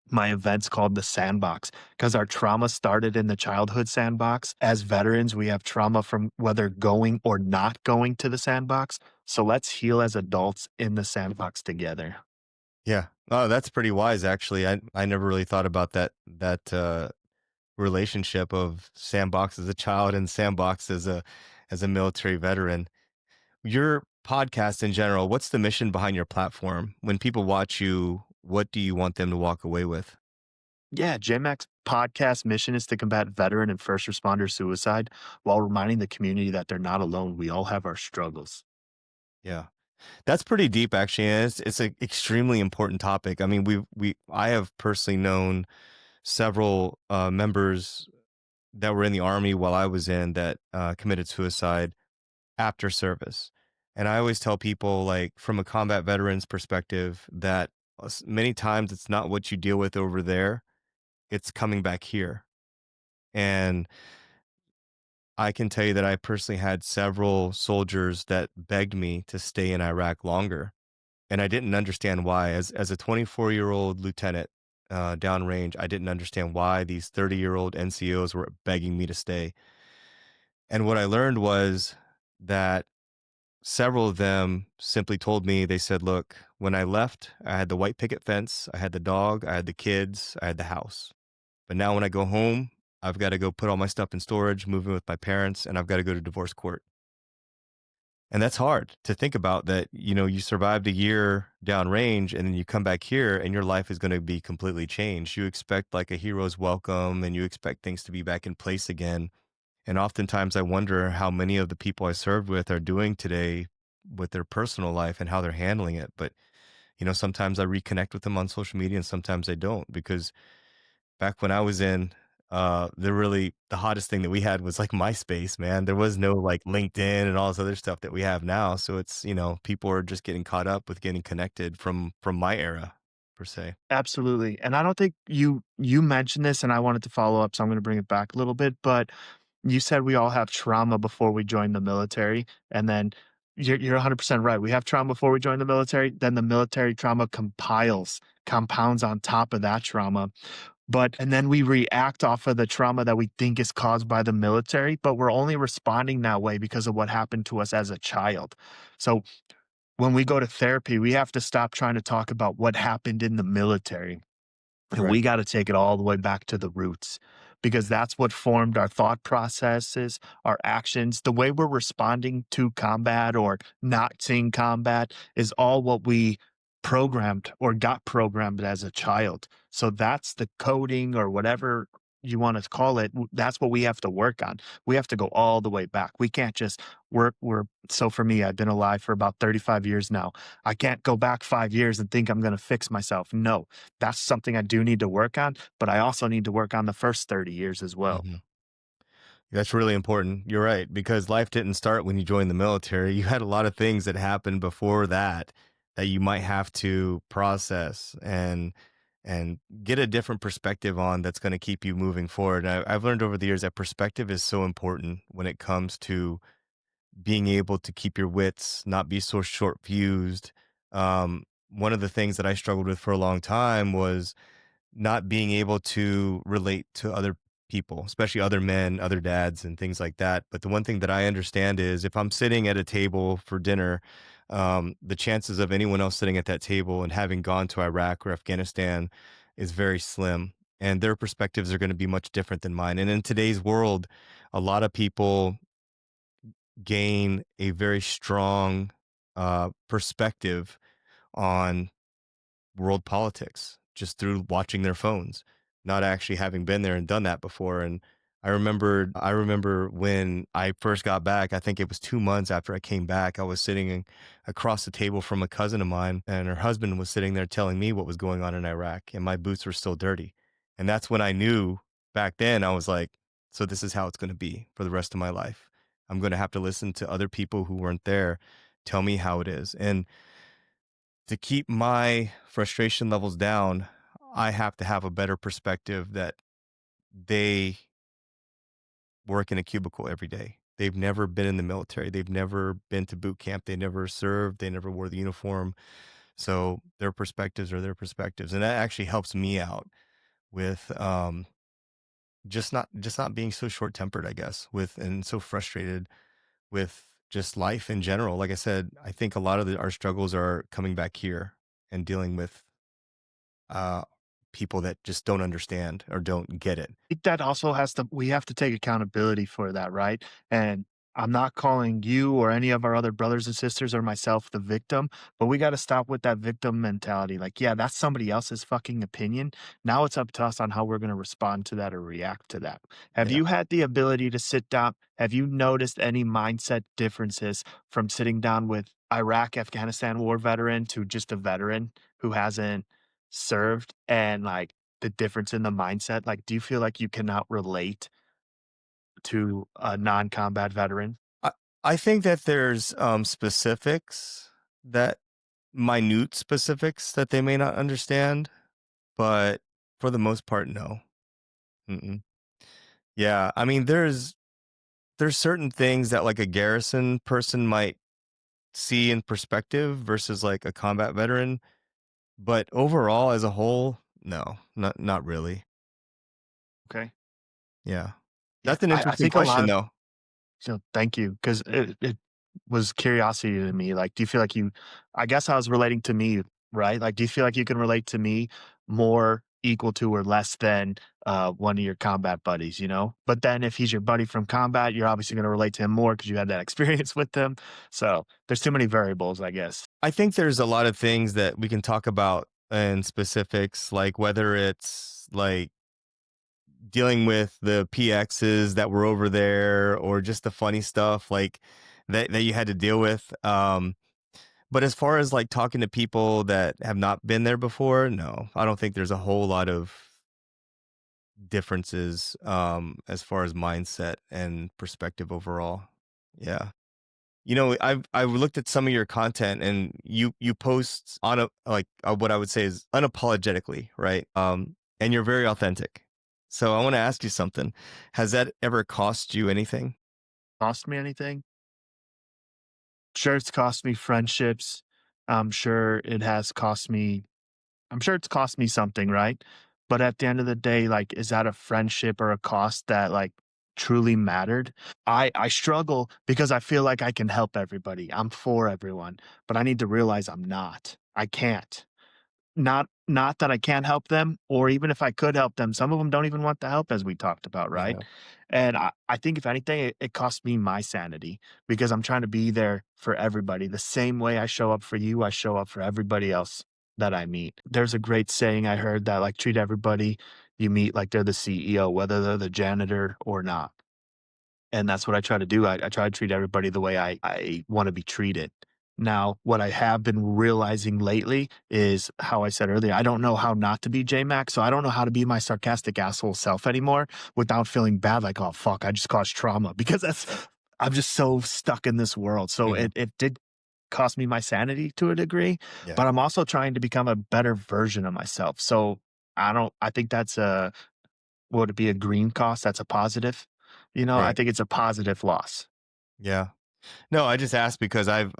my event's called the Sandbox, because our trauma started in the childhood sandbox. As veterans, we have trauma from whether going or not going to the sandbox, so let's heal as adults in the sandbox together. Yeah. Oh, that's pretty wise actually. I never really thought about that relationship of Sandbox as a child and Sandbox as a military veteran. Your podcast in general, what's the mission behind your platform? When people watch you, what do you want them to walk away with? Yeah, JMach's podcast mission is to combat veteran and first responder suicide while reminding the community that they're not alone. We all have our struggles. Yeah. That's pretty deep actually. And it's an extremely important topic. I mean, I have personally known several members that were in the army while I was in that committed suicide after service. And I always tell people, like, from a combat veteran's perspective, that many times it's not what you deal with over there, it's coming back here. And I can tell you that I personally had several soldiers that begged me to stay in Iraq longer. And I didn't understand why. As a 24-year-old lieutenant downrange, I didn't understand why these 30-year-old NCOs were begging me to stay. And what I learned was that several of them simply told me, they said, look, when I left, I had the white picket fence, I had the dog, I had the kids, I had the house. But now when I go home, I've got to go put all my stuff in storage, move in with my parents, and I've got to go to divorce court. And that's hard to think about that, you survived a year downrange and then you come back here and your life is going to be completely changed. You expect like a hero's welcome and you expect things to be back in place again. And oftentimes I wonder how many of the people I served with are doing today with their personal life and how they're handling it. But, sometimes I reconnect with them on social media and sometimes I don't because back when I was in, the hottest thing that we had was like MySpace, man. There was no like LinkedIn and all this other stuff that we have now. So it's, people are just getting caught up with getting connected from my era per se. Absolutely, and I don't think you mentioned this, and I wanted to follow up, so I'm gonna bring it back a little bit, but you said we all have trauma before we join the military, and then you're 100% right. We have trauma before we join the military, then the military trauma compounds on top of that trauma, and then we react off of the trauma that we think is caused by the military, but we're only responding that way because of what happened to us as a child. So when we go to therapy, we have to stop trying to talk about what happened in the military. And Right. we gotta take it all the way back to the roots because that's what formed our thought processes, our actions. The way we're responding to combat or not seeing combat is all what we programmed or got programmed as a child. So that's the coding or whatever you wanna call it, that's what we have to work on. We have to go all the way back. We can't just work we're so for me, I've been alive for about 35 years now. I can't go back 5 years and think I'm gonna fix myself. No, that's something I do need to work on, but I also need to work on the first 30 years as well. Mhm. That's really important. You're right, because life didn't start when you joined the military. You had a lot of things that happened before that that you might have to process and get a different perspective on that's going to keep you moving forward. I've learned over the years that perspective is so important when it comes to being able to keep your wits, not be so short fused. One of the things that I struggled with for a long time was not being able to relate to other people, especially other men, other dads, and things like that. But the one thing that I understand is if I'm sitting at a table for dinner, the chances of anyone else sitting at that table and having gone to Iraq or Afghanistan is very slim. And their perspectives are going to be much different than mine. And in today's world, a lot of people gain a very strong perspective on world politics just through watching their phones, not actually having been there and done that before. And I remember when I first got back, I think it was 2 months after I came back, I was sitting across the table from a cousin of mine and her husband was sitting there telling me what was going on in Iraq and my boots were still dirty. And that's when I knew back then I was like, so this is how it's going to be for the rest of my life. I'm going to have to listen to other people who weren't there tell me how it is. And to keep my frustration levels down, I have to have a better perspective that they work in a cubicle every day. They've never been in the military. They've never been to boot camp. They never served. They never wore the uniform. So their perspectives are their perspectives. And that actually helps me out with just not being so short tempered, I guess, with and so frustrated with just life in general. Like I said, I think a lot of our struggles are coming back here and dealing with uh, people that just don't understand or don't get it. Think that also has to we have to take accountability for that, right? And I'm not calling you or any of our other brothers and sisters or myself the victim, but we gotta stop with that victim mentality. Like, yeah, that's somebody else's fucking opinion. Now it's up to us on how we're gonna respond to that or react to that. Have Yeah. you had the ability to sit down? Have you noticed any mindset differences from sitting down with Iraq, Afghanistan war veteran to just a veteran who hasn't served and like the difference in the mindset? Like, do you feel like you cannot relate to a non-combat veteran? I I think that there's, specifics that minute specifics that they may not understand, but for the most part, no. Mm-mm. Yeah, I mean, there's certain things that, like, a garrison person might see in perspective versus, like, a combat veteran, but overall, as a whole, no, not really. Okay. Yeah. Yeah, That's an I interesting think a lot question, of though. so thank you, 'cause it was curiosity to me, like, do you feel like you I guess I was relating to me, right? Like, do you feel like you can relate to me more, equal to, or less than, one of your combat buddies, you know? But then if he's your buddy from combat, you're obviously gonna relate to him more because you had that experience with them. So, there's too many variables, I guess. I think there's a lot of things that we can talk about in specifics, like whether it's, like, dealing with the PXs that were over there or just the funny stuff, like, that you had to deal with, but as far as, like, talking to people that have not been there before, no, I don't think there's a whole lot of differences, as far as mindset and perspective overall. Yeah. You know, I've looked at some of your content and you post on a like, what I would say is unapologetically, right? And you're very authentic. So I wanna ask you something. Has that ever cost you anything? Cost me anything? Sure, it's cost me friendships. I'm sure it has cost me I'm sure it's cost me something, right? But at the end of the day, like, is that a friendship or a cost that, like, truly mattered? I struggle because I feel like I can help everybody. I'm for everyone, but I need to realize I'm not. I can't. Not that I can't help them, or even if I could help them, some of them don't even want the help as we talked about, right? Yeah. And I think if anything, it costs me my sanity because I'm trying to be there for everybody. The same way I show up for you, I show up for everybody else that I meet. There's a great saying I heard that, like, treat everybody you meet like they're the CEO, whether they're the janitor or not. And that's what I try to do. I try to treat everybody the way I wanna be treated. Now, what I have been realizing lately is how I said earlier, I don't know how not to be JMach, so I don't know how to be my sarcastic asshole self anymore without feeling bad, like, "Oh, fuck, I just caused trauma," because that's I'm just so stuck in this world. So Mhm. it did cost me my sanity to a degree, Yeah. but I'm also trying to become a better version of myself. So I think that's a would it be a green cost? That's a positive? You know, I Right. think it's a positive loss. Yeah. No, I just asked because I've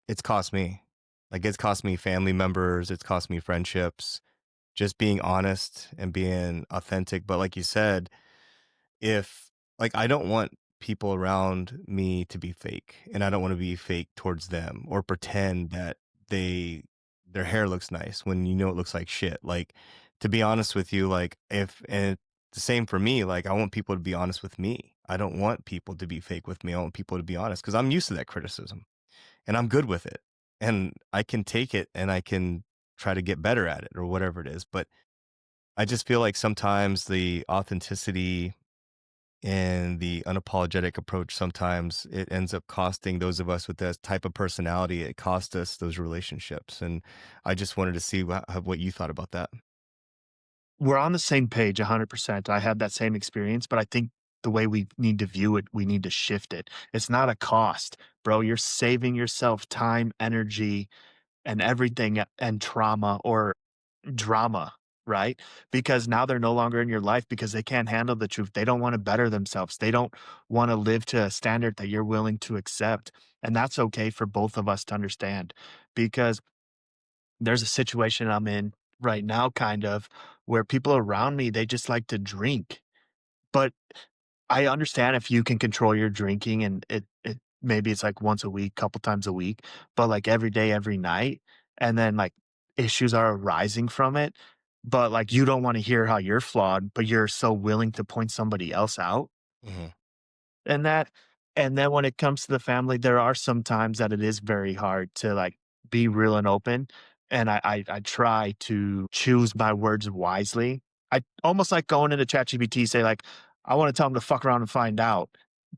it's cost me. Like, it's cost me family members, it's cost me friendships, just being honest and being authentic, but like you said, if like, I don't want people around me to be fake, and I don't wanna be fake towards them or pretend that they their hair looks nice when you know it looks like shit. Like, to be honest with you, like, if and the same for me, like, I want people to be honest with me. I don't want people to be fake with me. I want people to be honest because 'cause I'm used to that criticism, and I'm good with it, and I can take it, and I can try to get better at it or whatever it is, but I just feel like sometimes the authenticity and the unapologetic approach, sometimes it ends up costing those of us with that type of personality. It cost us those relationships. And I just wanted to see what you thought about that. We're on the same page 100%. I had that same experience, but I think the way we need to view it, we need to shift it. It's not a cost, bro. You're saving yourself time, energy, and everything and trauma or drama, right? Because now they're no longer in your life because they can't handle the truth. They don't want to better themselves. They don't want to live to a standard that you're willing to accept. And that's okay for both of us to understand because there's a situation I'm in right now, kind of, where people around me, they just like to drink. But I understand if you can control your drinking and it maybe it's like once a week, couple times a week, but like every day, every night, and then like issues are arising from it. but like you don't want to hear how you're flawed, but you're so willing to point somebody else out. Mhm. And that and then when it comes to the family, there are some times that it is very hard to, like, be real and open, and I try to choose my words wisely. I almost like going into ChatGPT, say, like, "I wanna tell tell them to fuck around and find out,"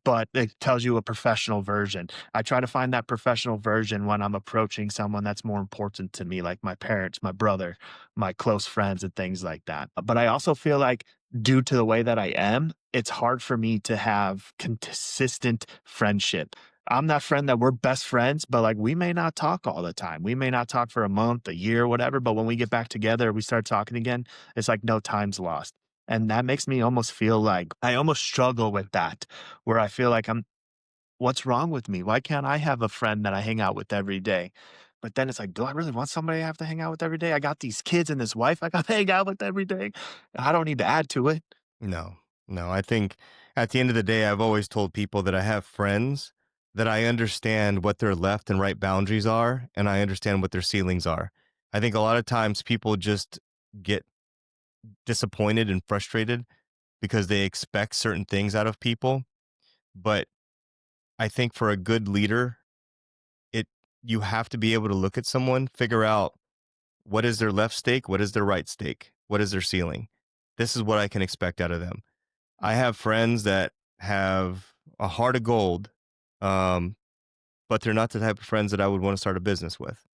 but it tells you a professional version. I try to find that professional version when I'm approaching someone that's more important to me, like my parents, my brother, my close friends, and things like that. But I also feel like due to the way that I am, it's hard for me to have consistent friendship. I'm that friend that we're best friends, but like we may not talk all the time. We may not talk for a month, a year, whatever. But when we get back together, we start talking again, it's like no time's lost. And that makes me almost feel like I almost struggle with that, where I feel like what's wrong with me? Why can't I have a friend that I hang out with every day? But then it's like, do I really want somebody I have to hang out with every day? I got these kids and this wife I got to hang out with every day. I don't need to add to it. No, no. I think at the end of the day, I've always told people that I have friends that I understand what their left and right boundaries are, and I understand what their ceilings are. I think a lot of times people just get disappointed and frustrated because they expect certain things out of people. But I think for a good leader, it you have to be able to look at someone, figure out what is their left stake, what is their right stake, what is their ceiling. This is what I can expect out of them. I have friends that have a heart of gold, um, but they're not the type of friends that I would want to start a business with.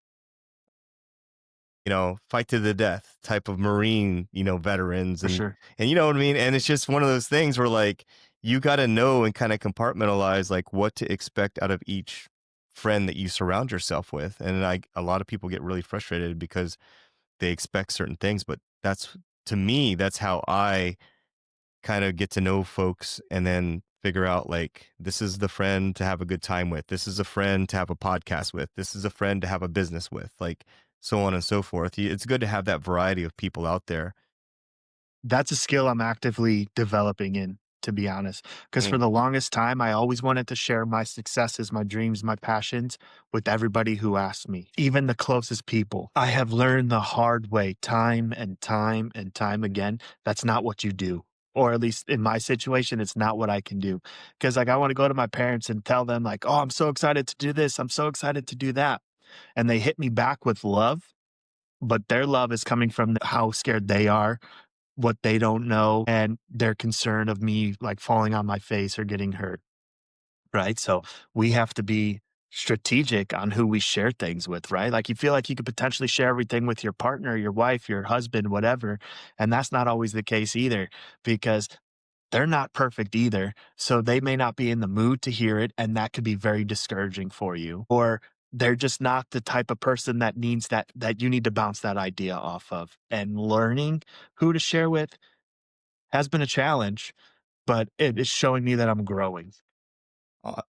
Fight to the death type of Marine, veterans For and sure. and you know what I mean? And it's just one of those things where like you gotta know and kind of compartmentalize like what to expect out of each friend that you surround yourself with. And a lot of people get really frustrated because they expect certain things, but that's to me, that's how I kind of get to know folks and then figure out like this is the friend to have a good time with. This is a friend to have a podcast with. This is a friend to have a business with. Like so on and so forth. It's good to have that variety of people out there. That's a skill I'm actively developing in, to be honest. Because for Mm. the longest time, I always wanted to share my successes, my dreams, my passions with everybody who asked me, even the closest people. I have learned the hard way time and time and time again. That's not what you do. Or at least in my situation, it's not what I can do. Because like I want to go to my parents and tell them, like, oh, I'm so excited to do this. I'm so excited to do that. And they hit me back with love, but their love is coming from how scared they are, what they don't know, and their concern of me, like, falling on my face or getting hurt, right? So, we have to be strategic on who we share things with, right? Like, you feel like you could potentially share everything with your partner, your wife, your husband, whatever, and that's not always the case either because they're not perfect either. So, they may not be in the mood to hear it, and that could be very discouraging for you. Or they're just not the type of person that needs that you need to bounce that idea off of. And learning who to share with has been a challenge, but it is showing me that I'm growing.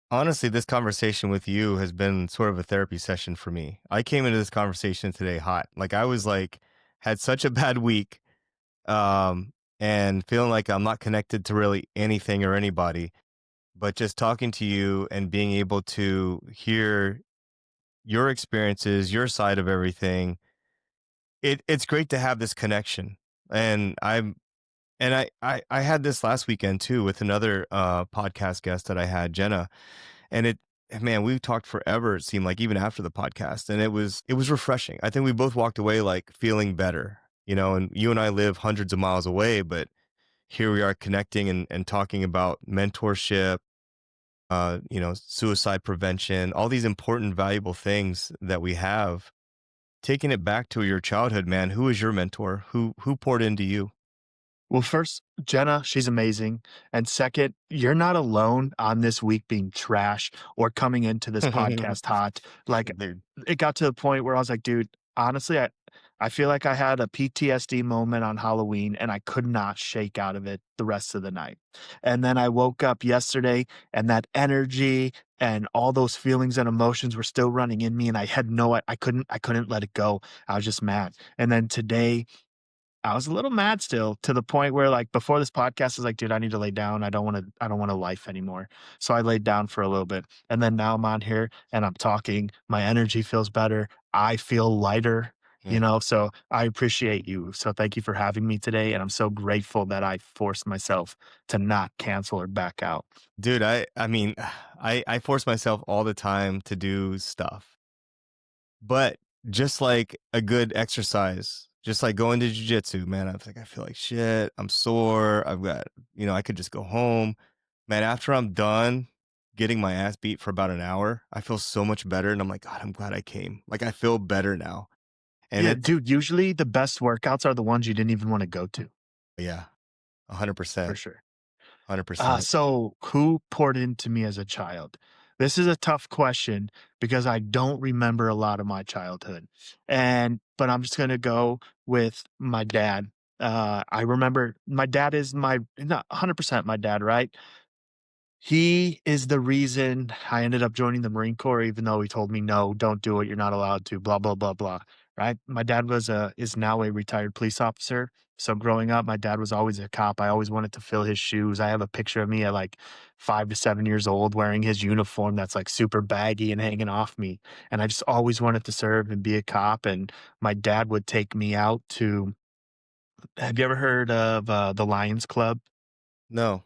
Honestly, this conversation with you has been sort of a therapy session for me. I came into this conversation today hot. Like I was like had such a bad week, and feeling like I'm not connected to really anything or anybody. But just talking to you and being able to hear your experiences, your side of everything, it's great to have this connection. And I had this last weekend too with another podcast guest that I had, Jenna, and man, we talked forever, it seemed like even after the podcast. And it was refreshing. I think we both walked away like feeling better, and you and I live hundreds of miles away, but here we are connecting and talking about mentorship, suicide prevention, all these important, valuable things that we have. Taking it back to your childhood, man, who was your mentor? Who poured into you? Well, first, Jenna, she's amazing. And second, you're not alone on this week being trash or coming into this podcast hot. Like, Dude. it got to the point where I was like, dude, honestly, I feel like I had a PTSD moment on Halloween and I could not shake out of it the rest of the night. And then I woke up yesterday and that energy and all those feelings and emotions were still running in me and I had I couldn't let it go. I was just mad. And then today I was a little mad still to the point where like before this podcast I was like, dude, I need to lay down. I don't want a life anymore. So I laid down for a little bit. And then now I'm on here and I'm talking. My energy feels better. I feel lighter. you Mm. know? So I appreciate you. So thank you for having me today. And I'm so grateful that I forced myself to not cancel or back out. Dude, I mean, I force myself all the time to do stuff. But just like a good exercise, just like going to jujitsu, man, I was like, I feel like shit. I'm sore. I've got, I could just go home. Man, after I'm done getting my ass beat for about an hour, I feel so much better. And I'm like, God, I'm glad I came. Like, I feel better now. And Yeah, it's, dude, usually the best workouts are the ones you didn't even want to go to, yeah, for 100%. sure. 100%. So who poured into me as a child? This is a tough question because I don't remember a lot of my childhood. But I'm just gonna go with my dad. I remember my dad is my not 100% my dad, right? He is the reason I ended up joining the Marine Corps, even though he told me, "No, don't do it. You're not allowed to." Blah blah blah blah. Right? My dad is now a retired police officer. So growing up, my dad was always a cop. I always wanted to fill his shoes. I have a picture of me at like 5 to 7 years old wearing his uniform that's like super baggy and hanging off me. And I just always wanted to serve and be a cop. And my dad would take me out to. Have you ever heard of the Lions Club? No.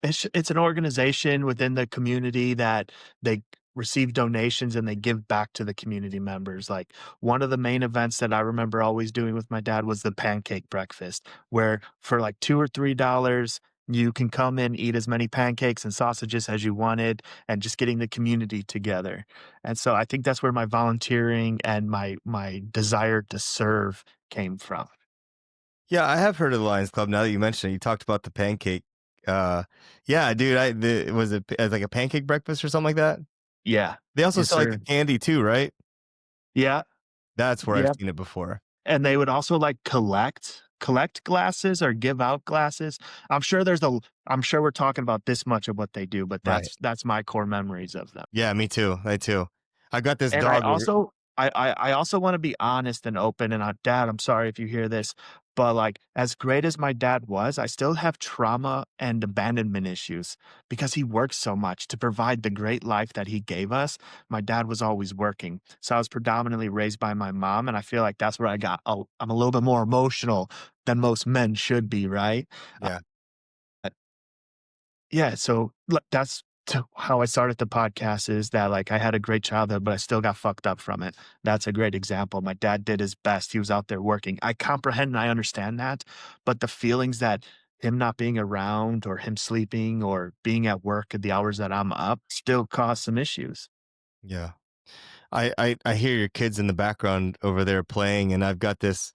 It's an organization within the community that they receive donations and they give back to the community members. Like, one of the main events that I remember always doing with my dad was the pancake breakfast, where for like 2 or $3, you can come in, eat as many pancakes and sausages as you wanted, and just getting the community together. And so I think that's where my volunteering and my desire to serve came from. Yeah, I have heard of the Lions Club now that you mention it. You talked about the pancake. Uh, yeah, dude, was it as like a pancake breakfast or something like that? Yeah. They also Yes, sell like the sir. candy too, right? Yeah. That's where I've Yeah. seen it before. And they would also, like, collect glasses or give out glasses. I'm sure we're talking about this much of what they do, but Right. that's my core memories of them. Yeah, me too. Me too. I got this And I dog over. also I also wanna be honest and open, and dad, I'm sorry if you hear this, but, like, as great as my dad was, I still have trauma and abandonment issues because he worked so much to provide the great life that he gave us. My dad was always working, so I was predominantly raised by my mom, and I feel like that's where I'm a little bit more emotional than most men should be, right? Yeah. Yeah, so look, that's how I started the podcast is that like I had a great childhood, but I still got fucked up from it. That's a great example. My dad did his best. He was out there working. I comprehend and I understand that, but the feelings that him not being around or him sleeping or being at work at the hours that I'm up still cause some issues. Yeah. I hear your kids in the background over there playing, and I've got this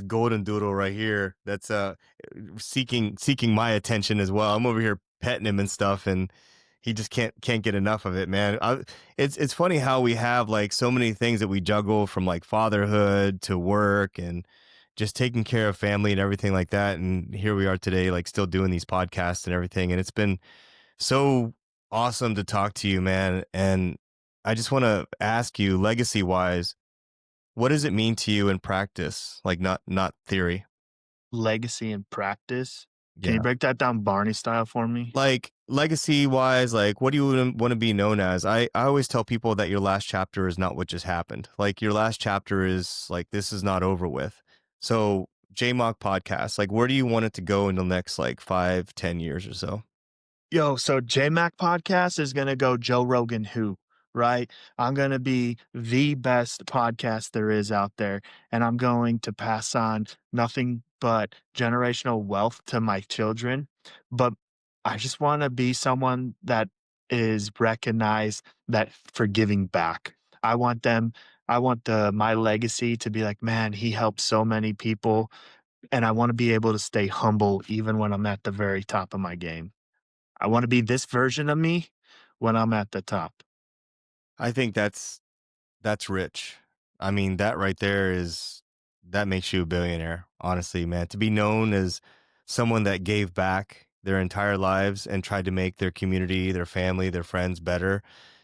golden doodle right here that's seeking my attention as well. I'm over here petting him and stuff, and he just can't get enough of it, man. It's funny how we have like so many things that we juggle from like fatherhood to work and just taking care of family and everything like that. And here we are today, like still doing these podcasts and everything. And it's been so awesome to talk to you, man. And I just want to ask you, legacy wise, what does it mean to you in practice? Like not theory. Legacy and practice. Can you Yeah. break that down Barney style for me? Like legacy wise, like what do you want to be known as? I always tell people that your last chapter is not what just happened. Like your last chapter is like this is not over with. So JMach podcast, like where do you want it to go in the next like 5, 10 years or so? Yo, so JMach podcast is gonna go Joe Rogan who, right? I'm gonna be the best podcast there is out there, and I'm going to pass on nothing but generational wealth to my children. But I just wanna be someone that is recognized that for giving back. I want them I want my legacy to be like, man, he helped so many people, and I wanna be able to stay humble even when I'm at the very top of my game. I wanna be this version of me when I'm at the top. I think that's rich. I mean, that right there is that makes you a billionaire, honestly, man. To be known as someone that gave back their entire lives and tried to make their community, their family, their friends better,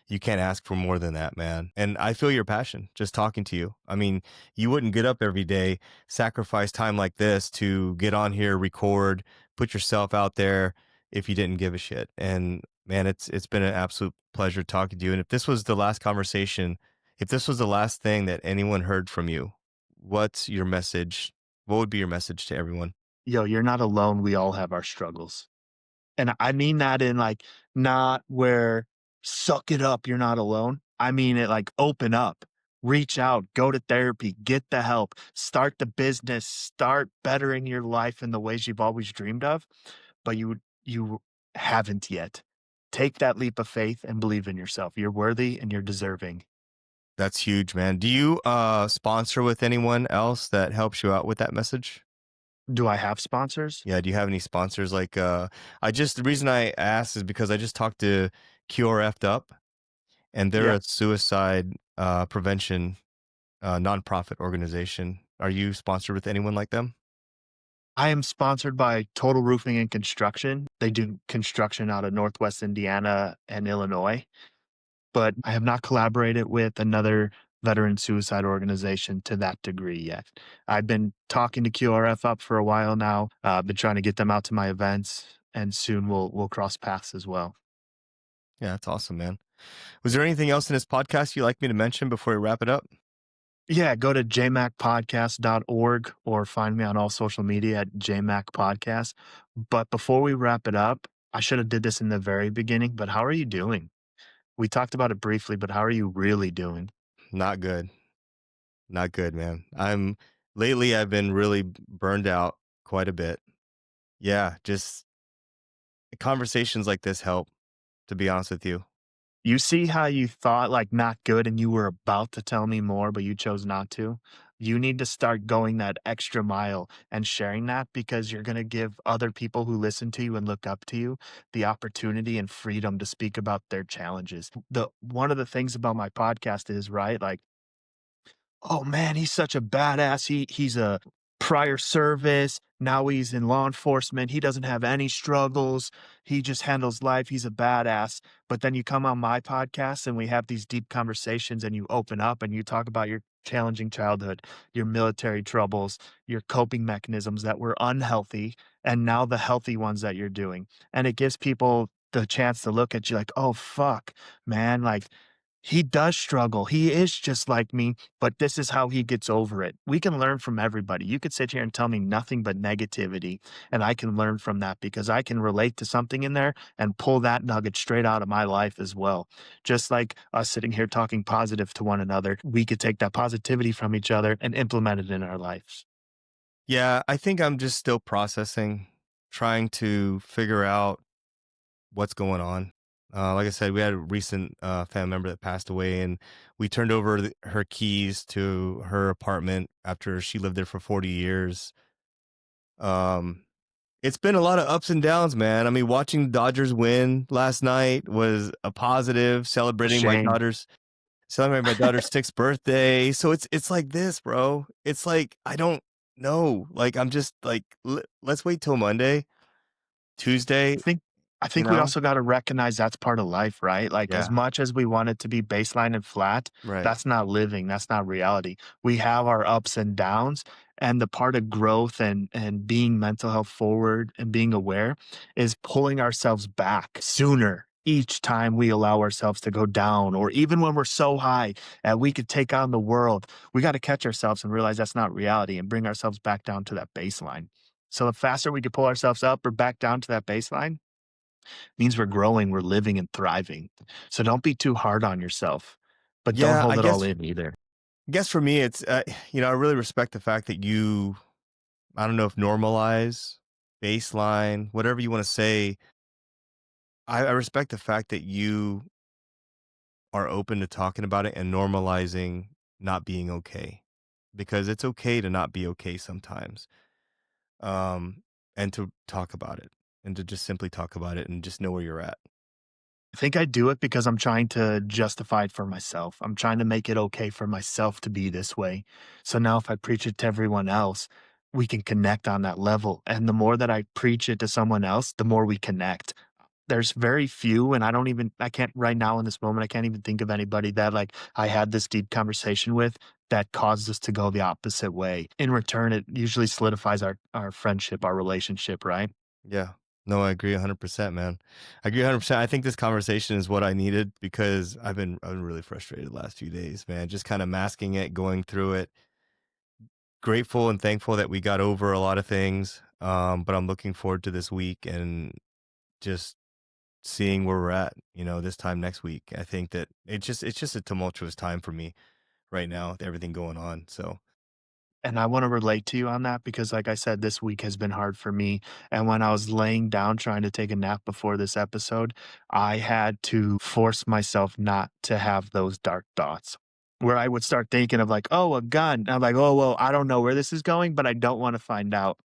you can't ask for more than that, man. And I feel your passion just talking to you. I mean, you wouldn't get up every day, sacrifice time like this to get on here, record, put yourself out there if you didn't give a shit. And man, it's been an absolute pleasure talking to you. And if this was the last conversation, if this was the last thing that anyone heard from you, what's your message? What would be your message to everyone? Yo, you're not alone. We all have our struggles. And I mean that in like not where suck it up, you're not alone. I mean it like open up, reach out, go to therapy, get the help, start the business, start bettering your life in the ways you've always dreamed of, but you haven't yet. Take that leap of faith and believe in yourself. You're worthy and you're deserving. That's huge, man. Do you sponsor with anyone else that helps you out with that message? Do I have sponsors? Yeah, do you have any sponsors? Like, the reason I asked is because I just talked to QRF'd Up, and they're Yeah. a suicide prevention nonprofit organization. Are you sponsored with anyone like them? I am sponsored by Total Roofing and Construction. They do construction out of Northwest Indiana and Illinois, but I have not collaborated with another veteran suicide organization to that degree yet. I've been talking to QRF Up for a while now. Been trying to get them out to my events, and soon we'll cross paths as well. Yeah, that's awesome, man. Was there anything else in this podcast you'd like me to mention before we wrap it up? Yeah, go to jmachpodcast.org or find me on all social media at JMach Podcast. But before we wrap it up, I should have did this in the very beginning, but how are you doing? We talked about it briefly, but how are you really doing? Not good. Not good, man. Lately I've been really burned out quite a bit. Yeah, just conversations like this help, to be honest with you. You see how you thought like not good and you were about to tell me more, but you chose not to? You need to start going that extra mile and sharing that because you're going to give other people who listen to you and look up to you the opportunity and freedom to speak about their challenges. The one of the things about my podcast is, right? Like, oh man, he's such a badass. He's a prior service. Now he's in law enforcement. He doesn't have any struggles. He just handles life. He's a badass. But then you come on my podcast and we have these deep conversations and you open up and you talk about your challenging childhood, your military troubles, your coping mechanisms that were unhealthy, and now the healthy ones that you're doing. And it gives people the chance to look at you like, oh, fuck, man, like he does struggle. He is just like me, but this is how he gets over it. We can learn from everybody. You could sit here and tell me nothing but negativity, and I can learn from that because I can relate to something in there and pull that nugget straight out of my life as well. Just like us sitting here talking positive to one another, we could take that positivity from each other and implement it in our lives. Yeah, I think I'm just still processing, trying to figure out what's going on. Like I said, we had a recent family member that passed away, and we turned over her keys to her apartment after she lived there for 40 years. Um, it's been a lot of ups and downs, man. I mean, watching Dodgers win last night was a positive. Shame. Celebrating my daughter's sixth birthday. So it's like this, bro. It's like I don't know. Like I'm just like, let's wait till Monday, I Tuesday. think I You think we know? also gotta recognize that's part of life, right? Like, as Yeah. much as we want it to be baseline and flat, Right. that's not living, that's not reality. We have our ups and downs, and the part of growth and being mental health forward and being aware is pulling ourselves back sooner each time we allow ourselves to go down, or even when we're so high and we could take on the world, we gotta catch ourselves and realize that's not reality and bring ourselves back down to that baseline. So the faster we can pull ourselves up or back down to that baseline means we're growing, we're living and thriving. So don't be too hard on yourself, but don't Yeah, hold it all in either. I guess for me, it's I really respect the fact that you, I don't know if normalize, baseline, whatever you want to say. I respect the fact that you are open to talking about it and normalizing not being okay, because it's okay to not be okay sometimes. Um, and to talk about it and to just simply talk about it and just know where you're at. I think I do it because I'm trying to justify it for myself. I'm trying to make it okay for myself to be this way. So now if I preach it to everyone else, we can connect on that level. And the more that I preach it to someone else, the more we connect. There's very few, and I can't right now in this moment, I can't even think of anybody that like I had this deep conversation with that caused us to go the opposite way. In return, it usually solidifies our friendship, our relationship, right? Yeah. No, I agree 100%, man. I agree 100%. I think this conversation is what I needed because I've been really frustrated the last few days, man. Just kind of masking it, going through it, grateful and thankful that we got over a lot of things. But I'm looking forward to this week and just seeing where we're at, this time next week. I think that it's just a tumultuous time for me right now with everything going on. So And I wanna relate to you on that because, like I said, this week has been hard for me, and when I was laying down trying to take a nap before this episode, I had to force myself not to have those dark thoughts, where I would start thinking of like, "Oh, a gun." And I'm like, "Oh, well, I don't know where this is going, but I don't wanna find out."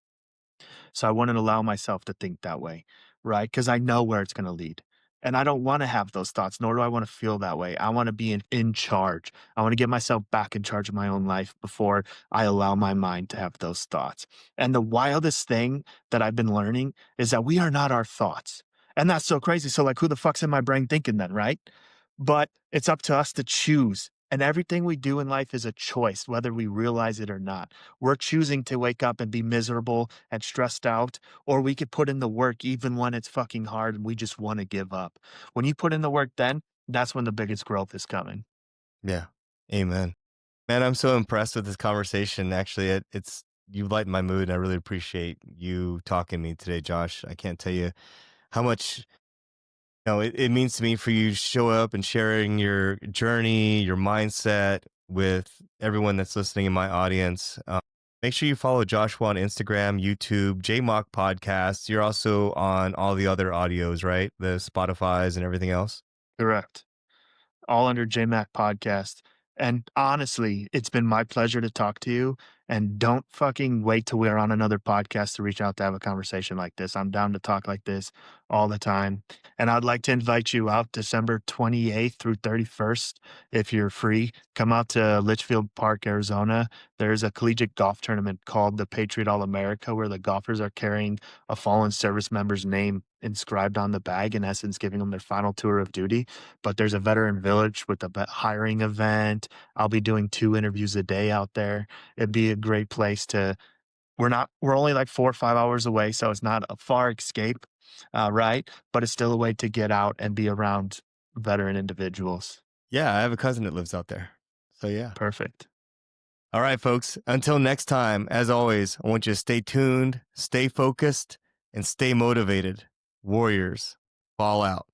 So I wouldn't allow myself to think that way, right? Because I know where it's gonna lead. And I don't wanna have those thoughts, nor do I wanna feel that way. I wanna be in charge. I wanna get myself back in charge of my own life before I allow my mind to have those thoughts. And the wildest thing that I've been learning is that we are not our thoughts. And that's so crazy. So, like, who the fuck's in my brain thinking then, right? But it's up to us to choose. And everything we do in life is a choice, whether we realize it or not. We're choosing to wake up and be miserable and stressed out, or we could put in the work even when it's fucking hard and we just want to give up. When you put in the work, then that's when the biggest growth is coming. yeah, amen. Man, I'm so impressed with this conversation. Actually, it's you lighten my mood, and I really appreciate you talking to me today, Josh. I can't tell you how much it means to me for you to show up and sharing your journey, your mindset with everyone that's listening in my audience. Make sure you follow Joshua on Instagram, YouTube, JMach podcasts. You're also on all the other audios, right? The Spotify's and everything else. Correct. All under JMac Podcast. And honestly, it's been my pleasure to talk to you. And don't fucking wait till we're on another podcast to reach out to have a conversation like this. I'm down to talk like this all the time. And I'd like to invite you out December 28th through 31st. If you're free, come out to Litchfield Park, Arizona. There's a collegiate golf tournament called the Patriot All America where the golfers are carrying a fallen service member's name inscribed on the bag, in essence, giving them their final tour of duty. But there's a veteran village with a hiring event. I'll be doing 2 interviews a day out there. It'd be a great place to we're only like 4 or 5 hours away, so it's not a far escape, right? But it's still a way to get out and be around veteran individuals. Yeah, I have a cousin that lives out there. So yeah. Perfect. All right, folks. Until next time, as always, I want you to stay tuned, stay focused, and stay motivated. Warriors, fall out.